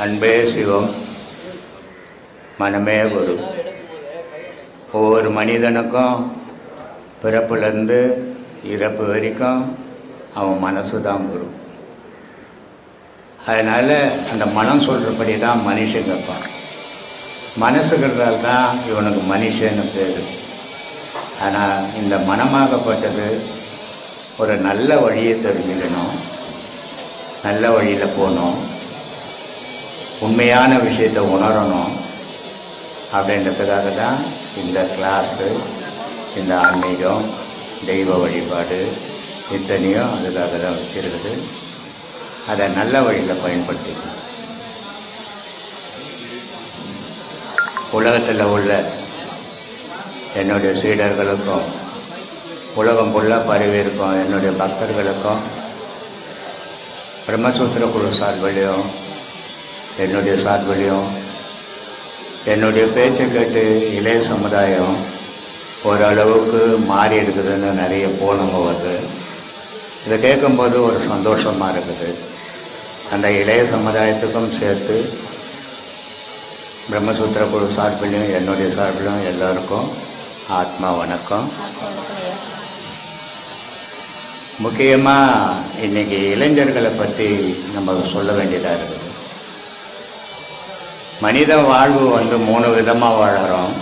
அன்பே சிவம், மனமே குரு. ஒவ்வொரு மனிதனுக்கும் பிறப்புலேருந்து இறப்பு வரைக்கும் அவன் மனசு தான் குரு. அதனால் அந்த மனம் சொல்கிறபடி தான் மனுஷன் கேட்பான். மனசுங்கிறதால் தான் இவனுக்கு மனுஷன்னு பேர். ஆனால் இந்த மனமாகப்பட்டது ஒரு நல்ல வழியை தெரிஞ்சுக்கணும், நல்ல வழியில் போகணும், உண்மையான விஷயத்தை உணரணும். அப்படின்றதுக்காக தான் இந்த கிளாஸு, இந்த ஆன்மீகம், தெய்வ வழிபாடு இத்தனையும் அதுக்காக தான் வச்சுருக்குது. அதை நல்ல வழியில் பயன்படுத்திக்கணும். உலகத்தில் உள்ள என்னுடைய சீடர்களுக்கும் உலகம் ஃபுல்லாக பரவி இருக்கும் என்னுடைய பக்தர்களுக்கும் பிரம்மசூத்திர குழு சார்பிலையும் என்னுடைய சார்பிலையும் என்னுடைய பேச்சை கேட்டு இளைய சமுதாயம் ஓரளவுக்கு மாறி இருக்குதுன்னு நிறைய போனவங்க வருது. இதை கேட்கும்போது ஒரு சந்தோஷமாக இருக்குது. அந்த இளைய சமுதாயத்துக்கும் சேர்த்து பிரம்மசூத்திர குழு சார்பிலையும் என்னுடைய சார்பிலும் எல்லோருக்கும் ஆத்மா வணக்கம். முக்கியமாக இன்றைக்கி இளைஞர்களை பற்றி நம்ம சொல்ல வேண்டியதாக இருக்குது. மனித வாழ்வு மூணு விதமாக வாழறோம்.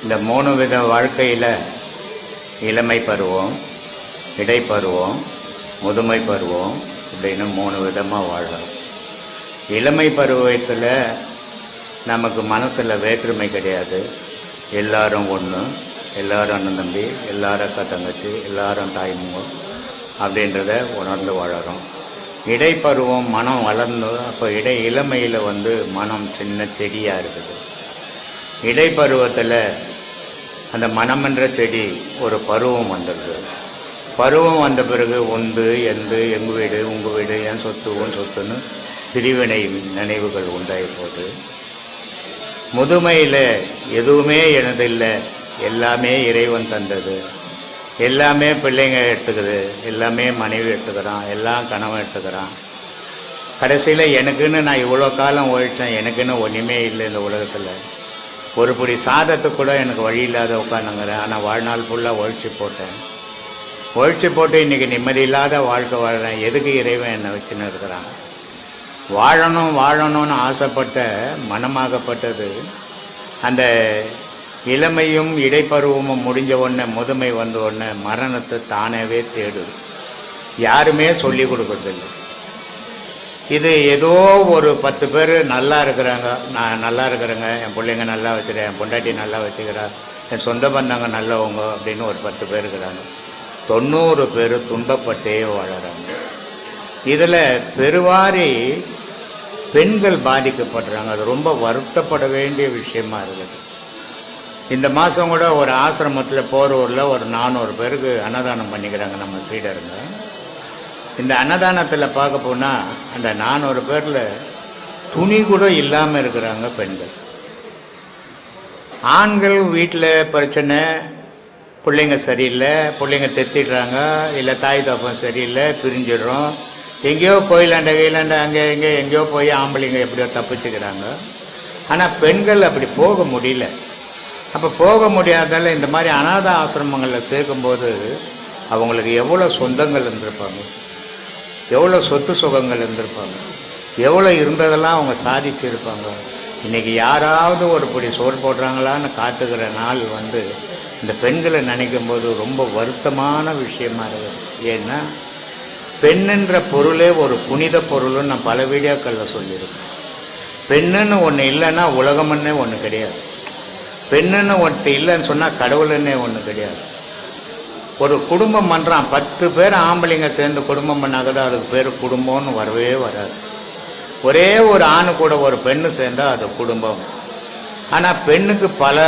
இந்த 3 வித வாழ்க்கையில் இளமை பருவம், இடைப்பருவம், முதுமை பருவம் அப்படின்னு 3 விதமாக வாழறோம். இளமை பருவத்தில் நமக்கு மனசில் வேற்றுமை கிடையாது. எல்லாரும் ஒன்று, எல்லாரும் அண்ணன் தம்பி, எல்லாரும் அக்கா தங்கச்சி, எல்லாரும் தாய்மூங்க அப்படின்றத உணர்ந்து வாழறோம். இடைப்பருவம் மனம் வளர்ந்து, அப்போ இளமையில் மனம் சின்ன செடியாக இருக்குது. இடைப்பருவத்தில் அந்த மனம் என்ற செடி ஒரு பருவம் வந்துடுது. பருவம் வந்த பிறகு எந்து, எங்கள் வீடு, உங்கள் வீடு, என் சொத்து, உன் சொத்துன்னு பிரிவினை நினைவுகள் உண்டாகி போகுது. முதுமையில் எதுவுமே எனதில்லை, எல்லாமே இறைவன் தந்தது, எல்லாமே பிள்ளைங்க எடுத்துக்குது, எல்லாமே மனைவி எடுத்துக்கிறான், எல்லாம் கணவன் எடுத்துக்கிறான். கடைசியில் எனக்குன்னு நான் இவ்வளோ காலம் உழைச்சேன், எனக்குன்னு ஒன்றுமே இல்லை இந்த உலகத்தில். ஒரு பிடி சாதத்துக்கு கூட எனக்கு வழி இல்லாத உட்காந்துங்கிறேன். ஆனால் வாழ்நாள் ஃபுல்லாக உழைச்சி போட்டு இன்றைக்கி நிம்மதி இல்லாத வாழ்க்கை வாழ்கிறேன். எதுக்கு இறைவன் என்னை வச்சுன்னு இருக்கிறான்? வாழணும்னு ஆசைப்பட்ட மனமாகப்பட்டது அந்த இளமையும் இடைப்பருவமும் முடிஞ்ச உடனே, முதுமை வந்த உடனே மரணத்தை தானவே தேடுது. யாருமே சொல்லி கொடுக்கறதில்லை. இது ஏதோ ஒரு 10 பேர் நல்லா இருக்கிறாங்க, நான் நல்லா இருக்கிறேங்க, என் பிள்ளைங்க நல்லா வச்சுக்கிறேன், என் பொண்டாட்டி நல்லா வச்சுக்கிறா, என் சொந்த பந்தங்க நல்லவங்க அப்படின்னு ஒரு 10 பேர் இருக்கிறாங்க. 90 பேர் துன்பப்பட்டே வாழறாங்க. இதில் பெருவாரி பெண்கள் பாதிக்கப்படுறாங்க. அது ரொம்ப வருத்தப்பட வேண்டிய விஷயமா இருக்குது. இந்த மாதம் கூட ஒரு ஆசிரமத்தில் போரூரில் ஒரு 400 பேருக்கு அன்னதானம் பண்ணிக்கிறாங்க நம்ம சீடருங்க. இந்த அன்னதானத்தில் பார்க்க போனால் அந்த 400 பேரில் துணி கூட இல்லாமல் இருக்கிறாங்க பெண்கள். ஆண்கள் வீட்டில் பிரச்சனை, பிள்ளைங்க சரியில்லை, பிள்ளைங்க தெத்திடுறாங்க, இல்லை தாய் தப்பம் சரியில்லை, பிரிஞ்சிடுறோம், எங்கேயோ கோயிலாண்ட அங்கே எங்கேயோ போய் ஆம்பளைங்க எப்படியோ தப்பிச்சுக்கிறாங்க. ஆனால் பெண்கள் அப்படி போக முடியல. அப்போ போக முடியாதால இந்த மாதிரி அநாத ஆசிரமங்களில் சேர்க்கும்போது அவங்களுக்கு எவ்வளோ சொந்தங்கள் இருந்திருப்பாங்க, எவ்வளோ சொத்து சுகங்கள் இருந்திருப்பாங்க, எவ்வளோ இருந்ததெல்லாம் அவங்க சாதிச்சிருப்பாங்க. இன்றைக்கி யாராவது ஒரு படி சோறு போடுறாங்களான்னு காத்துக்கிற நாள் இந்த பெண்களை நினைக்கும் போது ரொம்ப வருத்தமான விஷயமா இருக்குது. ஏன்னா பெண்ணுன்ற பொருளே ஒரு புனித பொருள்னு நான் பல வீடியோக்களில் சொல்லியிருக்கேன். பெண்ணுன்னு ஒன்று இல்லைன்னா உலகம்னே ஒன்று கிடையாது. பெண்ணுன்னு ஒன்று இல்லைன்னு சொன்னால் கடவுளுன்னே ஒன்று கிடையாது. ஒரு குடும்பம் பண்ணுறான், 10 பேர் ஆம்பளைங்க சேர்ந்து குடும்பம் பண்ணாக்கூட அதுக்கு பேர் குடும்பம்னு வரவே வராது. ஒரே ஒரு ஆணு கூட ஒரு பெண்ணு சேர்ந்தால் அது குடும்பம். ஆனால் பெண்ணுக்கு பல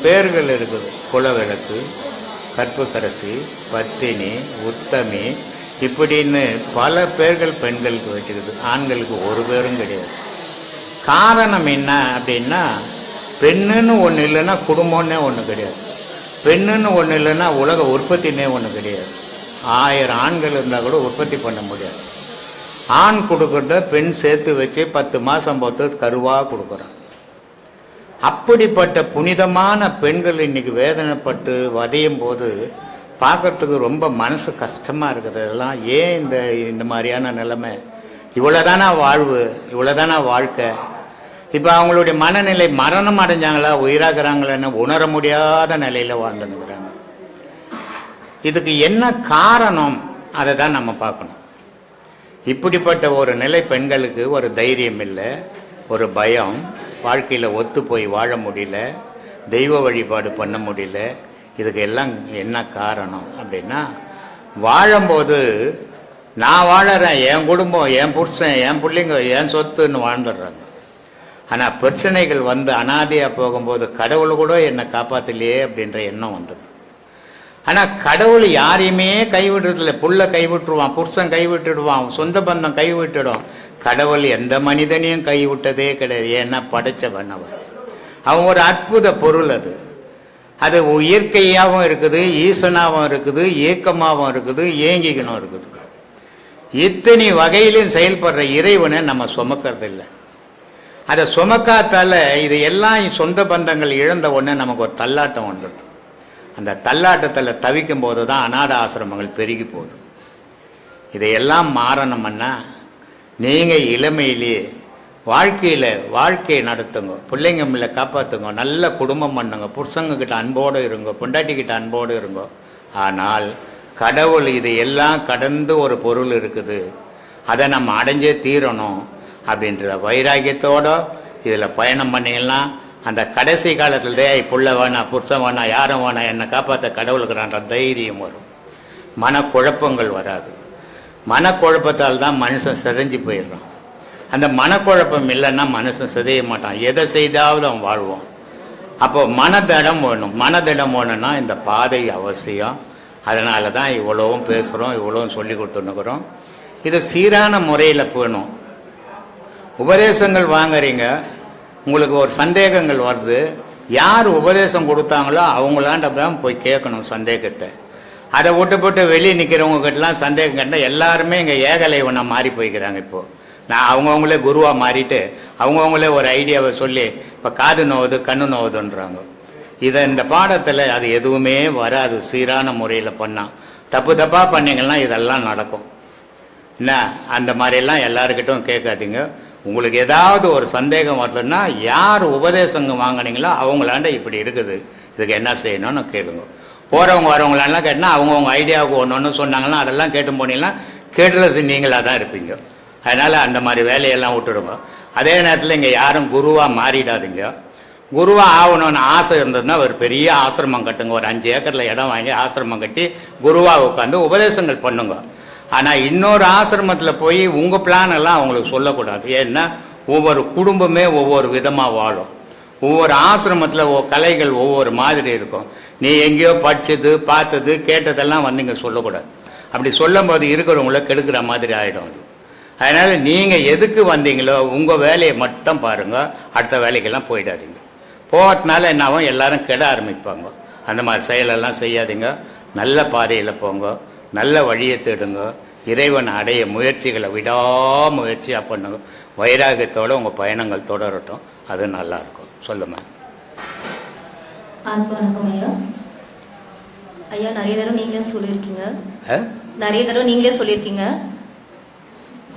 பேர்கள் இருக்குது. குலவிளக்கு, கற்புக்கரசி, பத்தினி, உத்தமி இப்படின்னு பல பேர்கள் பெண்களுக்கு வச்சுக்குது. ஆண்களுக்கு ஒரு பேரும் கிடையாது. காரணம் என்ன அப்படின்னா, பெண்ணுன்னு ஒன்று இல்லைன்னா குடும்பம்னே ஒன்று கிடையாது. பெண்ணுன்னு ஒன்று இல்லைன்னா உலக உற்பத்தினே ஒன்று கிடையாது. 1000 ஆண்கள் இருந்தால் கூட உற்பத்தி பண்ண முடியாது. ஆண் கொடுக்கறத பெண் சேர்த்து வச்சு 10 மாதம் பொறுத்து கருவாக கொடுக்குறான். அப்படிப்பட்ட புனிதமான பெண்கள் இன்னைக்கு வேதனைப்பட்டு வதையும் போது பார்க்கறதுக்கு ரொம்ப மனசு கஷ்டமாக இருக்குது. இதெல்லாம் ஏன் இந்த மாதிரியான நிலைமை? இவ்வளோதானா வாழ்வு, இவ்வளோதானா வாழ்க்கை? இப்போ அவங்களுடைய மனநிலை மரணம் அடைஞ்சாங்களா உயிராகிறாங்களான்னு உணர முடியாத நிலையில் வாழ்ந்துனுக்குறாங்க. இதுக்கு என்ன காரணம்? அதை தான் நம்ம பார்க்கணும். இப்படிப்பட்ட ஒரு நிலை பெண்களுக்கு ஒரு தைரியம் இல்லை, ஒரு பயம், வாழ்க்கையில் ஒத்து போய் வாழ முடியல, தெய்வ வழிபாடு பண்ண முடியல. இதுக்கு எல்லாம் என்ன காரணம் அப்படின்னா, வாழும்போது நான் வாழறேன், என் குடும்பம், என் புருஷன், என் பிள்ளைங்க, என் சொத்துன்னு வாழ்ந்துடுறாங்க. ஆனால் பிரச்சனைகள் வந்து அனாதையாக போகும்போது கடவுள் கூட என்னை காப்பாற்றலையே அப்படின்ற எண்ணம் வந்தது. ஆனால் கடவுள் யாரையுமே கைவிடுறதில்ல. புள்ள கைவிட்டுருவான், புருஷன் கைவிட்டுடுவான், சொந்த பந்தம் கைவிட்டுடும். கடவுள் எந்த மனிதனையும் கைவிட்டதே கிடையாது. ஏன்னா படைச்சவன் அவன். அவன் ஒரு அற்புத பொருள். அது இயற்கையாகவும் இருக்குது, ஈசனாகவும் இருக்குது, ஏக்கமாகவும் இருக்குது, ஏங்கிக்கணும் இருக்குது. இத்தனை வகையிலும் செயல்படுற இறைவனை நம்ம சுமக்கிறதில்லை. அதை சுமக்காத்தால இது எல்லாம் சொந்த பந்தங்கள் இழந்த உடனே நமக்கு ஒரு தள்ளாட்டம் வந்துடுது. அந்த தள்ளாட்டத்தில் தவிக்கும் போது தான் அநாத ஆசிரமங்கள் பெருகி போகுது. இதையெல்லாம் மாறணும்னா நீங்கள் இளமையிலேயே வாழ்க்கையை நடத்துங்க, பிள்ளைங்க மேலே காப்பாற்றுங்க, நல்ல குடும்பம் பண்ணுங்க, புருஷங்கக்கிட்ட அன்போடு இருங்க, பொண்டாட்டிக்கிட்ட அன்போடு இருங்க. ஆனால் கடவுள் இதையெல்லாம் கடந்து ஒரு பொருள் இருக்குது, அதை நம்ம அடைஞ்சே தீரணும் அப்படின்ற வைராக்கியத்தோடு இதில் பயணம் பண்ணிங்கன்னா அந்த கடைசி காலத்தில் புள்ள வேணாம், புருஷன் வேணாம், யாரும் வேணாம், என்னை காப்பாற்ற கடவுளுக்குறான்ற தைரியம் வரும். மனக்குழப்பங்கள் வராது. மனக்குழப்பத்தால் தான் மனுஷன் சிதைஞ்சு போயிடுறான். அந்த மனக்குழப்பம் இல்லைன்னா மனுஷன் சிதைய மாட்டான், எதை செய்தாவது அவன் வாழ்வான். அப்போ மனதிடம் வேணும். மனதிடம் வேணும்னா இந்த பாதை அவசியம். அதனால தான் இவ்வளவும் பேசுகிறோம், இவ்வளவும் சொல்லி கொடுத்துன்னுக்குறோம். இது சீரான முறையில் போகணும். உபதேசங்கள் வாங்குறீங்க, உங்களுக்கு ஒரு சந்தேகங்கள் வருது, யார் உபதேசம் கொடுத்தாங்களோ அவங்களாண்ட தான் போய் கேட்கணும் சந்தேகத்தை. அதை விட்டு வெளியே நிற்கிறவங்ககிட்டலாம் சந்தேகம் கேட்டால் எல்லாருமே இங்கே ஏகலைவனை மாறி போய்க்கிறாங்க. இப்போது நான் அவங்கவுங்களே குருவாக மாறிட்டு அவங்கவுங்களே ஒரு ஐடியாவை சொல்லி இப்போ காது நோவுது கண்ணு நோவுதுன்றாங்க. இந்த பாடத்தில் அது எதுவுமே வராது. சீரான முறையில் பண்ணால் தப்பாக பண்ணிங்கன்னா இதெல்லாம் நடக்கும். என்ன அந்த மாதிரிலாம் எல்லாருக்கிட்டும் கேட்காதீங்க. உங்களுக்கு ஏதாவது ஒரு சந்தேகம் வருதுன்னா யார் உபதேசங்க வாங்கினீங்களோ அவங்களாண்ட இப்படி இருக்குது, இதுக்கு என்ன செய்யணும்னு கேளுங்க. போகிறவங்க வரவங்களெல்லாம் கேட்டால் அவங்கவுங்க ஐடியாவுக்கு ஒன்று சொன்னாங்கன்னா அதெல்லாம் கேட்டு போனீங்கன்னா கேட்டுறது நீங்களாக தான் இருப்பீங்க. அதனால் அந்த மாதிரி வேலையெல்லாம் விட்டுடுங்க. அதே நேரத்தில் இங்கே யாரும் குருவாக மாறிடாதீங்க. குருவாக ஆகணும்னு ஆசை இருந்ததுன்னா ஒரு பெரிய ஆசிரமம் கட்டுங்க. ஒரு 5 ஏக்கரில் இடம் வாங்கி ஆசிரமம் கட்டி குருவாக உட்காந்து உபதேசங்கள் பண்ணுங்க. ஆனால் இன்னொரு ஆசிரமத்தில் போய் உங்கள் பிளான் எல்லாம் அவங்களுக்கு சொல்லக்கூடாது. ஏன்னா ஒவ்வொரு குடும்பமே ஒவ்வொரு விதமாக வாழும். ஒவ்வொரு ஆசிரமத்தில் கலைகள் ஒவ்வொரு மாதிரி இருக்கும். நீ எங்கேயோ படித்தது பார்த்தது கேட்டதெல்லாம் வந்து இங்கே சொல்லக்கூடாது. அப்படி சொல்லும் போது இருக்கிறவங்கள கெடுக்கிற மாதிரி ஆகிடும் அது. அதனால் நீங்கள் எதுக்கு வந்தீங்களோ உங்கள் வேலையை மட்டும் பாருங்கள், அடுத்த வேலைக்கெல்லாம் போயிடாதீங்க. போகிறதுனால என்னாகும், எல்லாரும் கெட ஆரம்பிப்பாங்க. அந்த மாதிரி செயலெல்லாம் செய்யாதீங்க. நல்ல பாதையில் போங்க, நல்ல வழியை தேடுங்க, இறைவன் அடைய முயற்சிகளை விடாமுயற்சியாக பண்ணுங்க. வைராகியத்தோடு உங்கள் பயணங்கள் தொடரட்டும், அது நல்லாயிருக்கும். சொல்லுமா. வணக்கம் ஐயா. ஐயா நிறைய தடவை நீங்களே சொல்லியிருக்கீங்க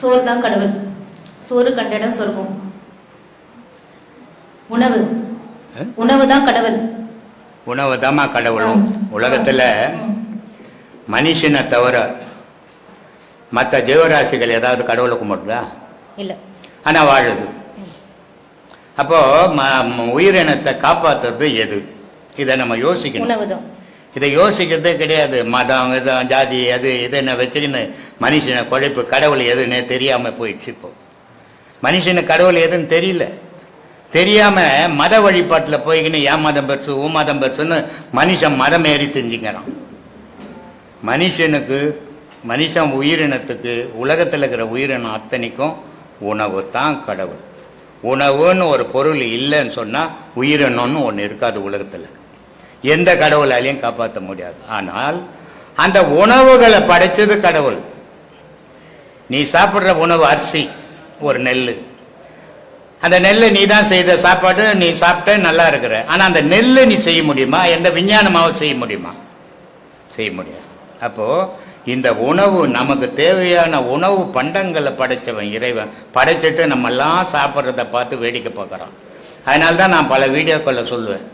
சோறு தான் கடவுள், சோறு கண்ட இடம் சொர்க்கம், உணவு தான் கடவுள், உணவு தாமா கடவுளும். உலகத்தில் மனுஷனை தவிர மற்ற ஜீவராசிகள் ஏதாவது கடவுளை கும்பிடுதா? இல்லை. ஆனால் வாழுது. அப்போ உயிரினத்தை காப்பாற்றுறது எது? இதை நம்ம யோசிக்கணும். உணவுதான். இதை யோசிக்கிறதே கிடையாது. மதம் இதம் ஜாதி அது இதுன்னு வச்சுக்கின்னு மனுஷனை குழைப்பு. கடவுள் எதுன்னு தெரியாமல் போயிடுச்சு. இப்போ மனுஷனுக்கு கடவுள் எதுன்னு தெரியாமல் மத வழிபாட்டில் போய்கின்னு என் மதம் பெருசு ஊ மதம் பெருசுன்னு மனுஷன் மதம் ஏறி தெரிஞ்சுக்கிறான். மனுஷன் உயிரினத்துக்கு உலகத்தில் இருக்கிற உயிரினம் அத்தனைக்கும் உணவு தான் கடவுள். உணவுன்னு ஒரு பொருள் இல்லைன்னு சொன்னால் உயிரினம்னு ஒன்று இருக்காது உலகத்தில். எந்த கடவுளாலையும் காப்பாற்ற முடியாது. ஆனால் அந்த உணவுகளை படைச்சது கடவுள். நீ சாப்பிட்ற உணவு அரிசி, ஒரு நெல். அந்த நெல்லை நீ தான் செய்த சாப்பாடு, நீ சாப்பிட்ட நல்லா இருக்கிற. ஆனால் அந்த நெல்லை நீ செய்ய முடியுமா? எந்த விஞ்ஞானமாகவும் செய்ய முடியுமா? செய்ய முடியாது. அப்போது இந்த உணவு, நமக்கு தேவையான உணவு பண்டங்களை படைத்தவன் இறைவன். படைச்சிட்டு நம்மெல்லாம் சாப்பிட்றத பார்த்து வேடிக்கை பார்க்குறான். அதனால தான் நான் பல வீடியோக்களில் சொல்லுவேன்,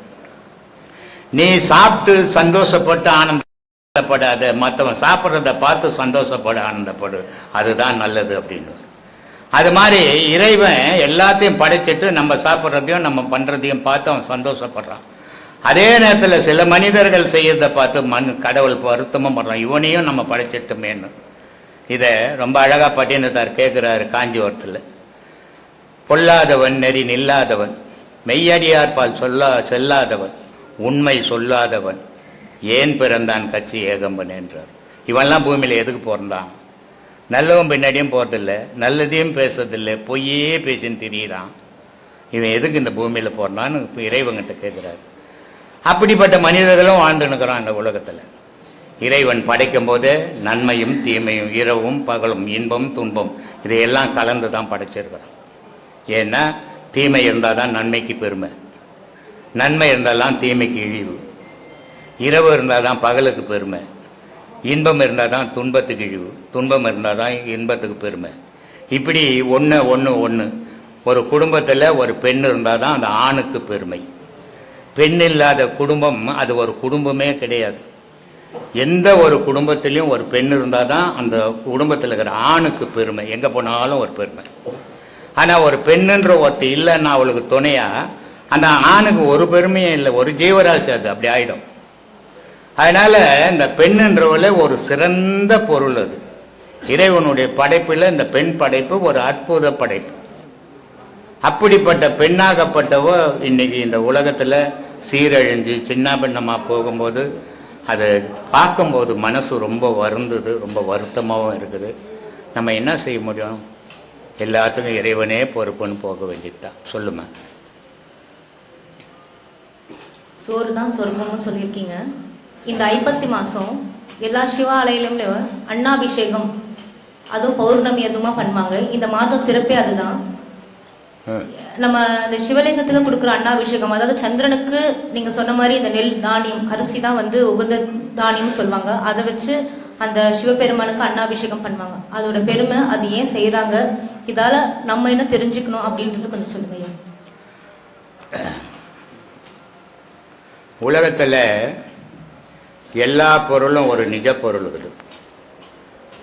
நீ சாப்பிட்டு சந்தோஷப்பட்டு ஆனந்தப்படாத, மற்றவன் சாப்பிட்றத பார்த்து சந்தோஷப்பட ஆனந்தப்படு, அதுதான் நல்லது அப்படின்னு. அது மாதிரி இறைவன் எல்லாத்தையும் படைச்சிட்டு நம்ம சாப்பிட்றதையும் நம்ம பண்ணுறதையும் பார்த்து அவன் சந்தோஷப்படுறான். அதே நேரத்தில் சில மனிதர்கள் செய்யறதை பார்த்து கடவுள் வருத்தமும் படுறான், இவனையும் நம்ம படைச்சிட்டோமேன்னு. இதை ரொம்ப அழகாக பட்டினத்தார் கேட்குறாரு காஞ்சிபுரத்தில். பொல்லாதவன் நெறி நில்லாதவன், மெய்யடியார்பால் செல்லாதவன், உண்மை சொல்லாதவன், ஏன் பிறந்தான் கட்சி ஏகம்பன் என்றார். இவன்லாம் பூமியில் எதுக்கு பிறந்தான்? நல்லவன் பின்னாடியும் போகிறதில்லை, நல்லதையும் பேசுறதில்லை, பொய்யே பேசின்னு திரியிறான். இவன் எதுக்கு இந்த பூமியில் போகிறான்னு இறைவன்கிட்ட கேட்குறாரு. அப்படிப்பட்ட மனிதர்களும் வாழ்ந்துனுக்கிறான் அந்த உலகத்தில். இறைவன் படைக்கும் போதே நன்மையும் தீமையும், இரவும் பகலும், இன்பம் துன்பம், இதையெல்லாம் கலந்து தான் படைச்சிருக்கிறான். ஏன்னா தீமை இருந்தால் தான் நன்மைக்கு பெருமை, நன்மை இருந்தால்தான் தீமைக்கு இழிவு, இரவு இருந்தால் தான் பகலுக்கு பெருமை, இன்பம் இருந்தால் தான் துன்பத்துக்கு இழிவு, துன்பம் இருந்தால் தான் இன்பத்துக்கு பெருமை. இப்படி ஒன்று ஒரு குடும்பத்தில் ஒரு பெண் இருந்தால் தான் அந்த ஆணுக்கு பெருமை. பெண் இல்லாத குடும்பம் அது ஒரு குடும்பமே கிடையாது. எந்த ஒரு குடும்பத்திலையும் ஒரு பெண் இருந்தால் தான் அந்த குடும்பத்தில் இருக்கிற ஆணுக்கு பெருமை, எங்கே போனாலும் ஒரு பெருமை. ஆனால் ஒரு பெண்ணுன்ற ஒருத்தி இல்லைன்னா அவளுக்கு துணையா அந்த ஆணுக்கு ஒரு பெருமையும் இல்லை, ஒரு ஜீவராசி அது அப்படி ஆகிடும். அதனால் இந்த பெண்ணுன்றவள ஒரு சிறந்த பொருள். அது இறைவனுடைய படைப்பில் இந்த பெண் படைப்பு ஒரு அற்புத படைப்பு. அப்படிப்பட்ட பெண்ணாகப்பட்டவ இன்னைக்கு இந்த உலகத்தில் சீரழிஞ்சு சின்ன பின்னமாக போகும்போது அதை பார்க்கும்போது மனசு ரொம்ப வருந்தது, ரொம்ப வருத்தமாகவும் இருக்குது. நம்ம என்ன செய்ய முடியும்? எல்லாத்துக்கும் இறைவனே பொறுப்புன்னு போக வேண்டியதுதான். சொல்லுமா? சோறு தான் சொர்க்கம்னு சொல்லியிருக்கீங்க. இந்த ஐப்பசி மாதம் எல்லா சிவாலயிலும் அன்னாபிஷேகம், அதுவும் பௌர்ணமி அதுமா பண்ணுவாங்க. இந்த மாதம் சிறப்பே அதுதான். நம்ம இந்த சிவலிங்கத்துக்கு கொடுக்குற அன்னாபிஷேகம், அதாவது சந்திரனுக்கு நீங்க சொன்ன மாதிரி இந்த நெல் தானியம் அரிசி தான் வந்து உகந்த தானியம் சொல்லுவாங்க. அதை வச்சு அந்த சிவபெருமானுக்கு அன்னாபிஷேகம் பண்ணுவாங்க. அதோட பெருமை, அது ஏன் செய்யறாங்க, இதால நம்ம என்ன தெரிஞ்சுக்கணும் அப்படின்றது கொஞ்சம் சொல்லுங்க. உலகத்தில் எல்லா பொருளும் ஒரு நிஜ பொருள் இருக்குது.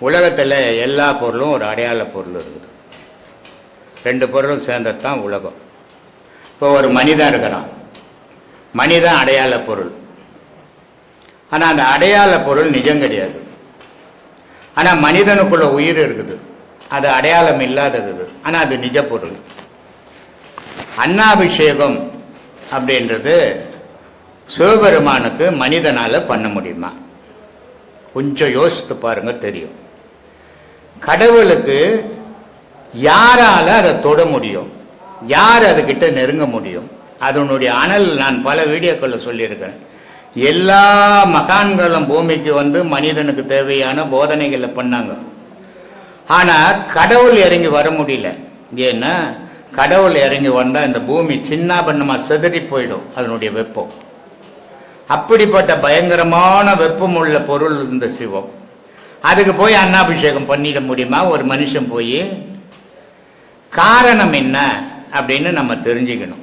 உலகத்தில் எல்லா பொருளும் ஒரு அடையாள பொருள் இருக்குது. ரெண்டு பொருளும் சேர்ந்தது தான் உலகம். இப்போ ஒரு மனிதன் இருக்கிறான், மனிதன் அடையாள பொருள். ஆனால் அந்த அடையாள பொருள் நிஜம் கிடையாது. ஆனால் மனிதனுக்குள்ள உயிர் இருக்குது, அது அடையாளம் இல்லாதது, ஆனால் அது நிஜ பொருள். அன்னாபிஷேகம் அப்படின்றது சிவபெருமானுக்கு மனிதனால் பண்ண முடியுமா? கொஞ்சம் யோசித்து பாருங்க, தெரியும். கடவுளுக்கு யாரால அதை தொட முடியும்? யார் அதுக்கிட்ட நெருங்க முடியும்? அதனுடைய அனல் நான் பல வீடியோக்களில் சொல்லியிருக்கிறேன். எல்லா மகான்களும் பூமிக்கு வந்து மனிதனுக்கு தேவையான போதனைகளை பண்ணாங்க. ஆனால் கடவுள் இறங்கி வர முடியல. ஏன்னா கடவுள் இறங்கி வந்தால் இந்த பூமி சின்ன பண்ணமாக சிதறி போயிடும், அதனுடைய வெப்பம். அப்படிப்பட்ட பயங்கரமான வெப்பம் உள்ள பொருள் இந்த சிவம். அதுக்கு போய் அன்னாபிஷேகம் பண்ணிட முடியுமா ஒரு மனுஷன் போய்? காரணம் என்ன அப்படின்னு நம்ம தெரிஞ்சுக்கணும்.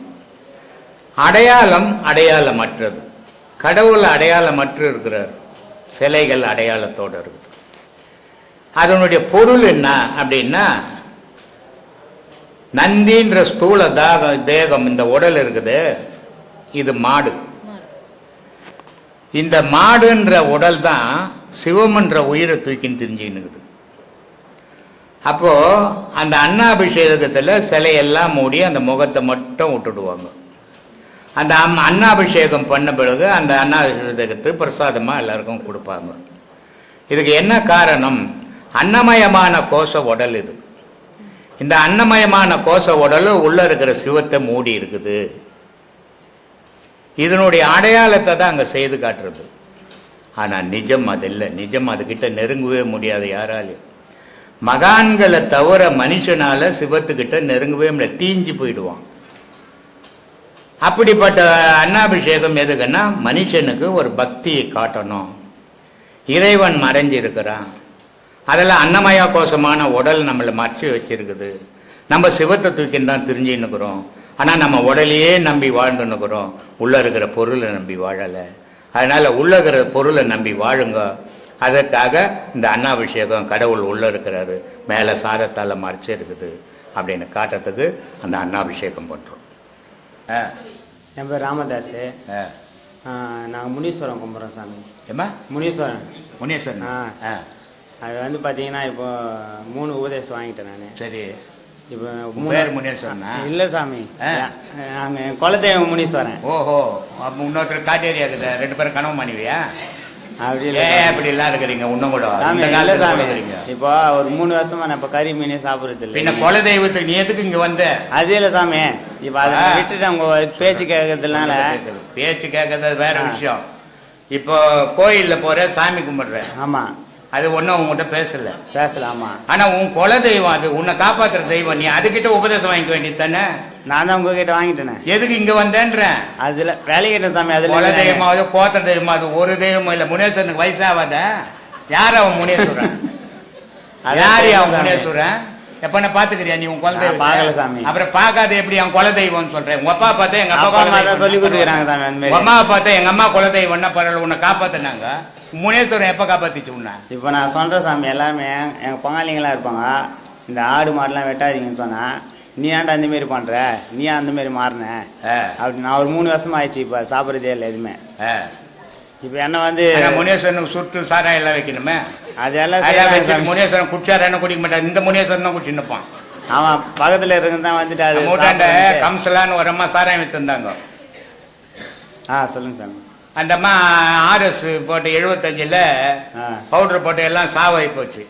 அடையாளமற்றது. கடவுள் அடையாளமற்று இருக்கிறார், சிலைகள் அடையாளத்தோடு இருக்குது. அதனுடைய பொருள் என்ன அப்படின்னா, நந்தின்ற ஸ்தூல தேகம் இந்த உடல் இருக்குது, இது மாடு. இந்த மாடுன்ற உடல் தான் சிவம்ன்ற உயிரை தூக்கின்னு தெரிஞ்சுக்கினுக்குது. அப்போ அந்த அன்னாபிஷேகத்தில் சிலையெல்லாம் மூடி அந்த முகத்தை மட்டும் விட்டுடுவாங்க. அந்த அன்னாபிஷேகம் பண்ண பிறகு அந்த அன்னாபிஷேகத்துக்கு பிரசாதமாக எல்லாருக்கும் கொடுப்பாங்க. இதுக்கு என்ன காரணம்? அன்னமயமான கோஷ உடல் இது. இந்த அன்னமயமான கோஷ உடல் உள்ள இருக்கிற சிவத்தை மூடி இருக்குது. இதனுடைய அடையாளத்தை தான் அங்கே செய்து காட்டுறது. ஆனால் நிஜம் அது இல்லை. நிஜம் அதுக்கிட்ட நெருங்கவே முடியாது யாராலையும். மகான்களை தவிர மனுஷனால சிவத்துக்கிட்ட நெருங்கவே முடியல, தீஞ்சு போயிடுவான். அப்படிப்பட்ட அன்னாபிஷேகம் எதுக்குன்னா மனுஷனுக்கு ஒரு பக்தியை காட்டணும். இறைவன் மறைஞ்சிருக்கிறான். அதெல்லாம் அன்னமயா கோஷமான உடல் நம்மளை மறைச்சி வச்சிருக்குது. நம்ம சிவத்தை தூக்கின்னு தான் தெரிஞ்சுன்னுக்குறோம். ஆனால் நம்ம உடலையே நம்பி வாழ்ந்துன்னுக்குறோம், உள்ளே இருக்கிற பொருளை நம்பி வாழலை. அதனால் உள்ளே இருக்கிற பொருளை நம்பி வாழுங்க. அதற்காக இந்த அன்னாபிஷேகம், கடவுள் உள்ளே இருக்கிறாரு, மேலே சாதத்தால் மறைச்சி இருக்குது அப்படின்னு காட்டுறதுக்கு அந்த அன்னாபிஷேகம் பண்ணுறோம். என் பேர் ராமதாஸ். நாங்கள் முனீஸ்வரன் கும்பிட்றோம் சாமி. ஏம்மா? முனீஸ்வரன். முனீஸ்வரன். அது வந்து பார்த்தீங்கன்னா இப்போ 3 உபதேசம் வாங்கிட்டேன் நான். சரி. இப்போ பேர் முனீஸ்வரனா? இல்லை சாமி, நாங்கள் குலதெய்வம் முனீஸ்வரன். ஓஹோ, அப்போ இன்னொருத்தர் காட்டேரியா இருக்குது, 2 பேரும் கனவு மனைவியா? அப்படி இல்லை, அப்படி எல்லாம் இருக்கிறீங்க இன்னும் கூட. இப்போ ஒரு 3 வருஷமா நான் இப்போ கறி மீனே சாப்பிட்றது இல்லை. பின்ன குல தெய்வத்துக்கு நீ எதுக்கு இங்கே வந்த? அது இல்லை சாமி, இப்போ அதை விட்டுட்டு அவங்க பேச்சு கேட்கறதுனால. பேச்சு கேட்கறது வேற விஷயம். இப்போ கோயிலில் போற, சாமி கும்பிடுறேன். ஆமாம், அது ஒன்றும் உங்ககிட்ட பேசலாமா? ஆனா உன் குல தெய்வம், அது உன்னை காப்பாத்துற தெய்வம். நீ அதுகிட்ட உபதேசம் வாங்கிக்க வேண்டியது தானே? நான் தான் உங்ககிட்ட வாங்கிட்டேனே. எதுக்கு இங்க வந்தேன்ற? அதுல வேலைக்கிட்ட சாமி, அதுல குல தெய்வமாவது கோத்திர தெய்வமாவது ஒரு தெய்வமும் இல்ல. முனேஸ்வரனுக்கு வயசாவாத? யார் அவன் முனேஸ்வரன்? யாரு அவன் முனேஸ்வரன்? எப்ப நான் பாத்துக்கிறியா நீ உன் குல தெய்வம்? அப்புறம் பாக்காத எப்படி அவன் குல தெய்வம் சொல்றேன்? உங்க அப்பா பார்த்தா எங்க அப்பா சொல்லி கொடுக்குறாங்க சாமி. அம்மா பார்த்தா எங்க அம்மா குல தெய்வம்னா பரவாயில்ல, உன்னை காப்பாத்தினாங்க. முனேஸ்வரன் எப்ப காப்பாத்திச்சு உன்ன? இப்ப நான் சொல்றேன் சாமி, எல்லாமே எங்க பங்காளிங்களா இருப்பாங்க. இந்த ஆடு மாடுலாம் வெட்டாதீங்கன்னு சொன்னா, நீ ஏன்டா அந்த மாரி பண்ற, நீ அந்த மாதிரி மாறின அப்படி. நான் ஒரு 3 வருஷமா ஆயிடுச்சு இப்ப சாப்பிட்றதே இல்லை எதுவுமே. இப்ப என்ன வந்து முனேஸ்வரனுக்கு சுட்டு சாராயம் எல்லாம் வைக்கணுமே, அதெல்லாம் முனேஸ்வரன் குடிச்சார என்ன குடிக்க மாட்டான். இந்த முனேஸ்வரன் தான் குடிச்சு நிற்பான். ஆமாம், பக்கத்துல இருக்கு தான் வந்துட்டு. அது மூட்டாண்ட கம்சலான்னு ஒரு அம்மா சாராயம் வித்துருந்தாங்க. சொல்லுங்க சார். அந்த அம்மா RS போட்டு 75ல் பவுடர் போட்டு எல்லாம் சாவாகி போச்சு.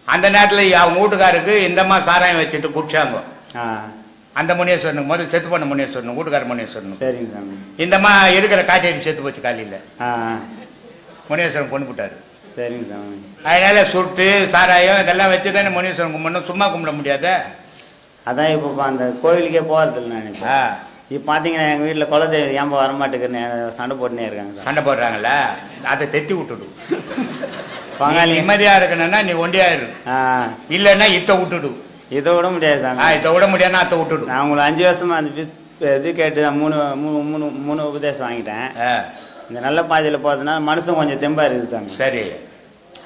அந்த நேரத்தில் அவங்க வீட்டுக்காருக்கு இந்த அம்மா சாராயம் வச்சுட்டு குடிச்சாங்க. அந்த முனேஸ்வரனுக்கு முதல் செத்து பண்ண முனேஸ்வரன், வீட்டுக்கார முனேஸ்வரன். சரிங்க சாமி. இந்த அம்மா இருக்கிற காட்டேரி செத்து போச்சு காலையில். முனேஸ்வரன் கொண்டு போட்டாரு. சரிங்க சாமி. அதனால சுட்டு சாராயம் இதெல்லாம் வச்சு தானே முனீஸ்வரன் கும்பிடணும், சும்மா கும்பிட முடியாத. அதான் இப்போ அந்த கோவிலுக்கே போகிறது இல்லை நான். இப்போ பார்த்தீங்கன்னா எங்கள் வீட்டில் குலதெய்வம் ஏன்பா வரமாட்டேங்குன்னு சண்டை போட்டுனே இருக்காங்க. சண்டை போடுறாங்களா? அதை தெத்தி விட்டுடு. பங்காளி நிம்மதியாக இருக்கணும்னா நீ ஒண்டியா இரு, இல்லைன்னா இத்தை விட்டுடு. இதை விட முடியாது சாமி. இதை விட முடியாதுன்னா அத்தை விட்டுடு. நான் உங்களை 5 வருஷமா அந்த இது கேட்டு தான் 3 உபதேசம் வாங்கிட்டேன். இந்த நல்ல பாதையில் போகிறதுனால மனுஷன் கொஞ்சம் தெம்பா இருக்குது சாமி. சரி.